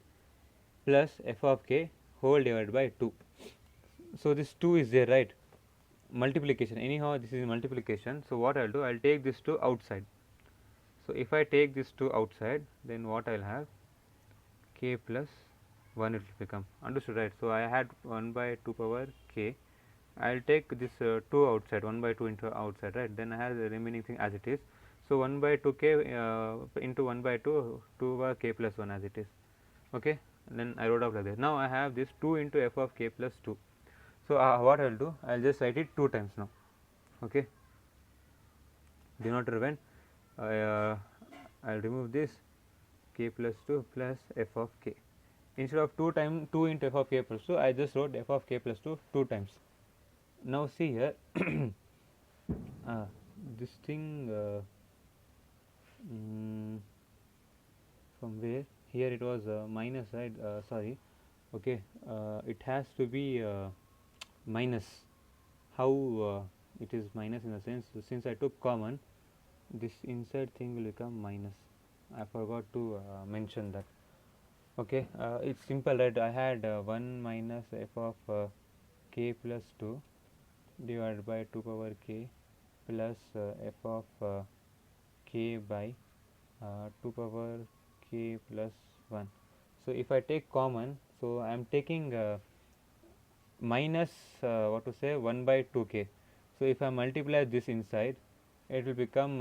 plus f of k whole divided by 2. So this 2 is there, right, multiplication, anyhow this is multiplication. So what I will do, I will take this 2 outside. So if I take this 2 outside, then what I will have, k plus 1 it will become, understood, right? So I had 1 by 2 power k, I will take this 2 outside, 1 by 2 into outside, right, then I have the remaining thing as it is. So 1 by 2 k into 1 by 2, 2 by k plus 1 as it is. Okay, and then I wrote up like this. Now I have this 2 into f of k plus 2. So what I will do, I will just write it 2 times now. Okay, denominator when I will remove this k plus 2 plus f of k. Instead of 2 times 2 into f of k plus 2, I just wrote f of k plus 2 2 times. Now see here, this thing from where, here it was minus, right, sorry, okay, it has to be minus. How it is minus in the sense, since I took common, this inside thing will become minus. I forgot to mention that. Okay, it's simple, right? I had 1 minus f of k plus 2 divided by 2 power k plus f of k by 2 power k plus 1. So if I take common, so I am taking minus what to say 1 by 2 k. So if I multiply this inside, it will become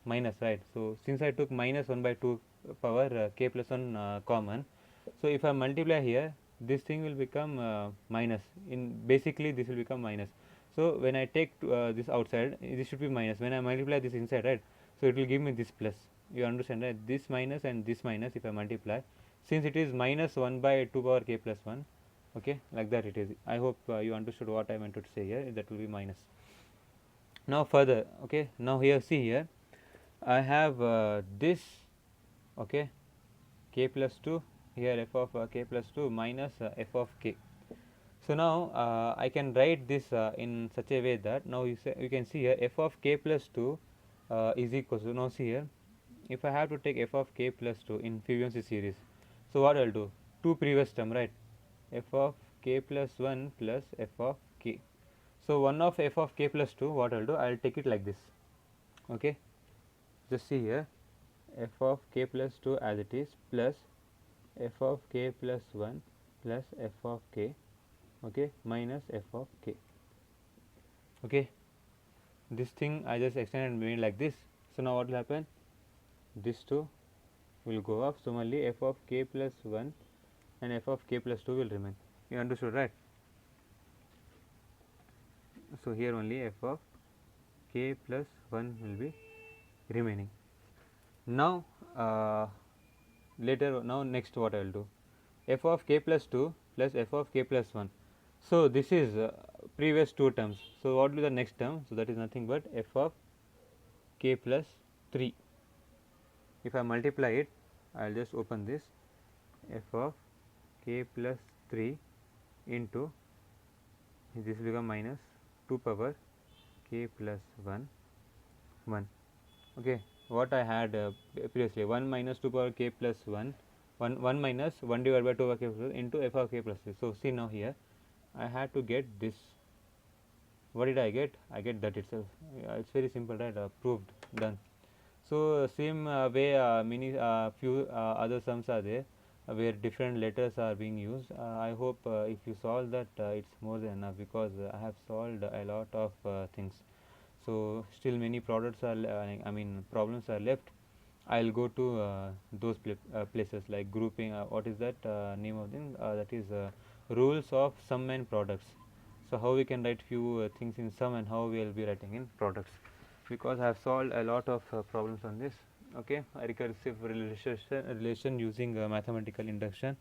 minus, right? So since I took minus 1 by 2 power k plus 1 common, so if I multiply here, this thing will become minus. In basically this will become minus. So when I take this outside, this should be minus. When I multiply this inside, right? So it will give me this plus. You understand, right? This minus and this minus, if I multiply, since it is minus 1 by 2 power k plus 1, okay, like that it is. I hope you understood what I meant to say here. That will be minus. Now further, okay, now here see here I have this, okay, k plus 2, here f of k plus 2 minus f of k. So now I can write this in such a way that now you can see here f of k plus 2 is equal to, now see here, if I have to take f of k plus 2 in Fibonacci series, so what I will do, two previous term, right, f of k plus 1 plus f of k. So 1 of f of k plus 2, what I will do, I will take it like this, okay, just see here f of k plus 2 as it is plus f of k plus 1 plus f of k, okay, minus f of k, okay. This thing I just extended and made like this. So now what will happen, this 2 will go up, similarly f of k plus 1 and f of k plus 2 will remain. You understood, right? So here only f of k plus 1 will be remaining. Now now next what I will do, f of k plus 2 plus f of k plus 1. So this is previous two terms. So what will be the next term? So that is nothing but f of k plus 3. If I multiply it, I will just open this, f of k plus 3 into, this will become minus 2 power k plus 1 1, okay. What I had previously, 1 minus 2 power k plus 1 minus 1 divided by 2 power k plus 1 into f of k plus 3. So see now here I had to get this. What did I get? I get that itself. It's very simple, right? Proved, done. So same way many few other sums are there where different letters are being used. I hope if you solve that, it's more than enough, because I have solved a lot of things. So still many products are problems are left. I'll go to those places like grouping. What is that name of them? That is rules of sum and products. So how we can write few things in sum and how we will be writing in products, because I have solved a lot of problems on this, okay. A recursive relation using mathematical induction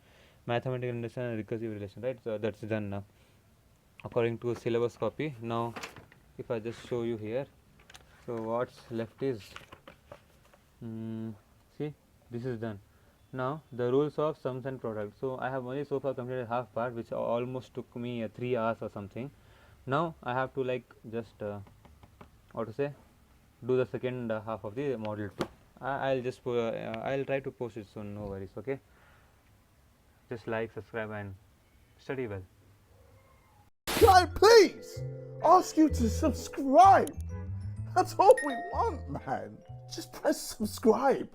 and recursive relation, right? So that's done now according to syllabus copy. Now if I just show you here, so what's left is, see, this is done. Now the rules of sums and products. So I have only so far completed half part, which almost took me 3 hours or something. Now I have to like just what to say, do the second half of the module 2. I'll just I'll try to post it soon, no worries, okay. Just like, subscribe and study well. Can I please ask you to subscribe? That's all we want, man. Just press subscribe.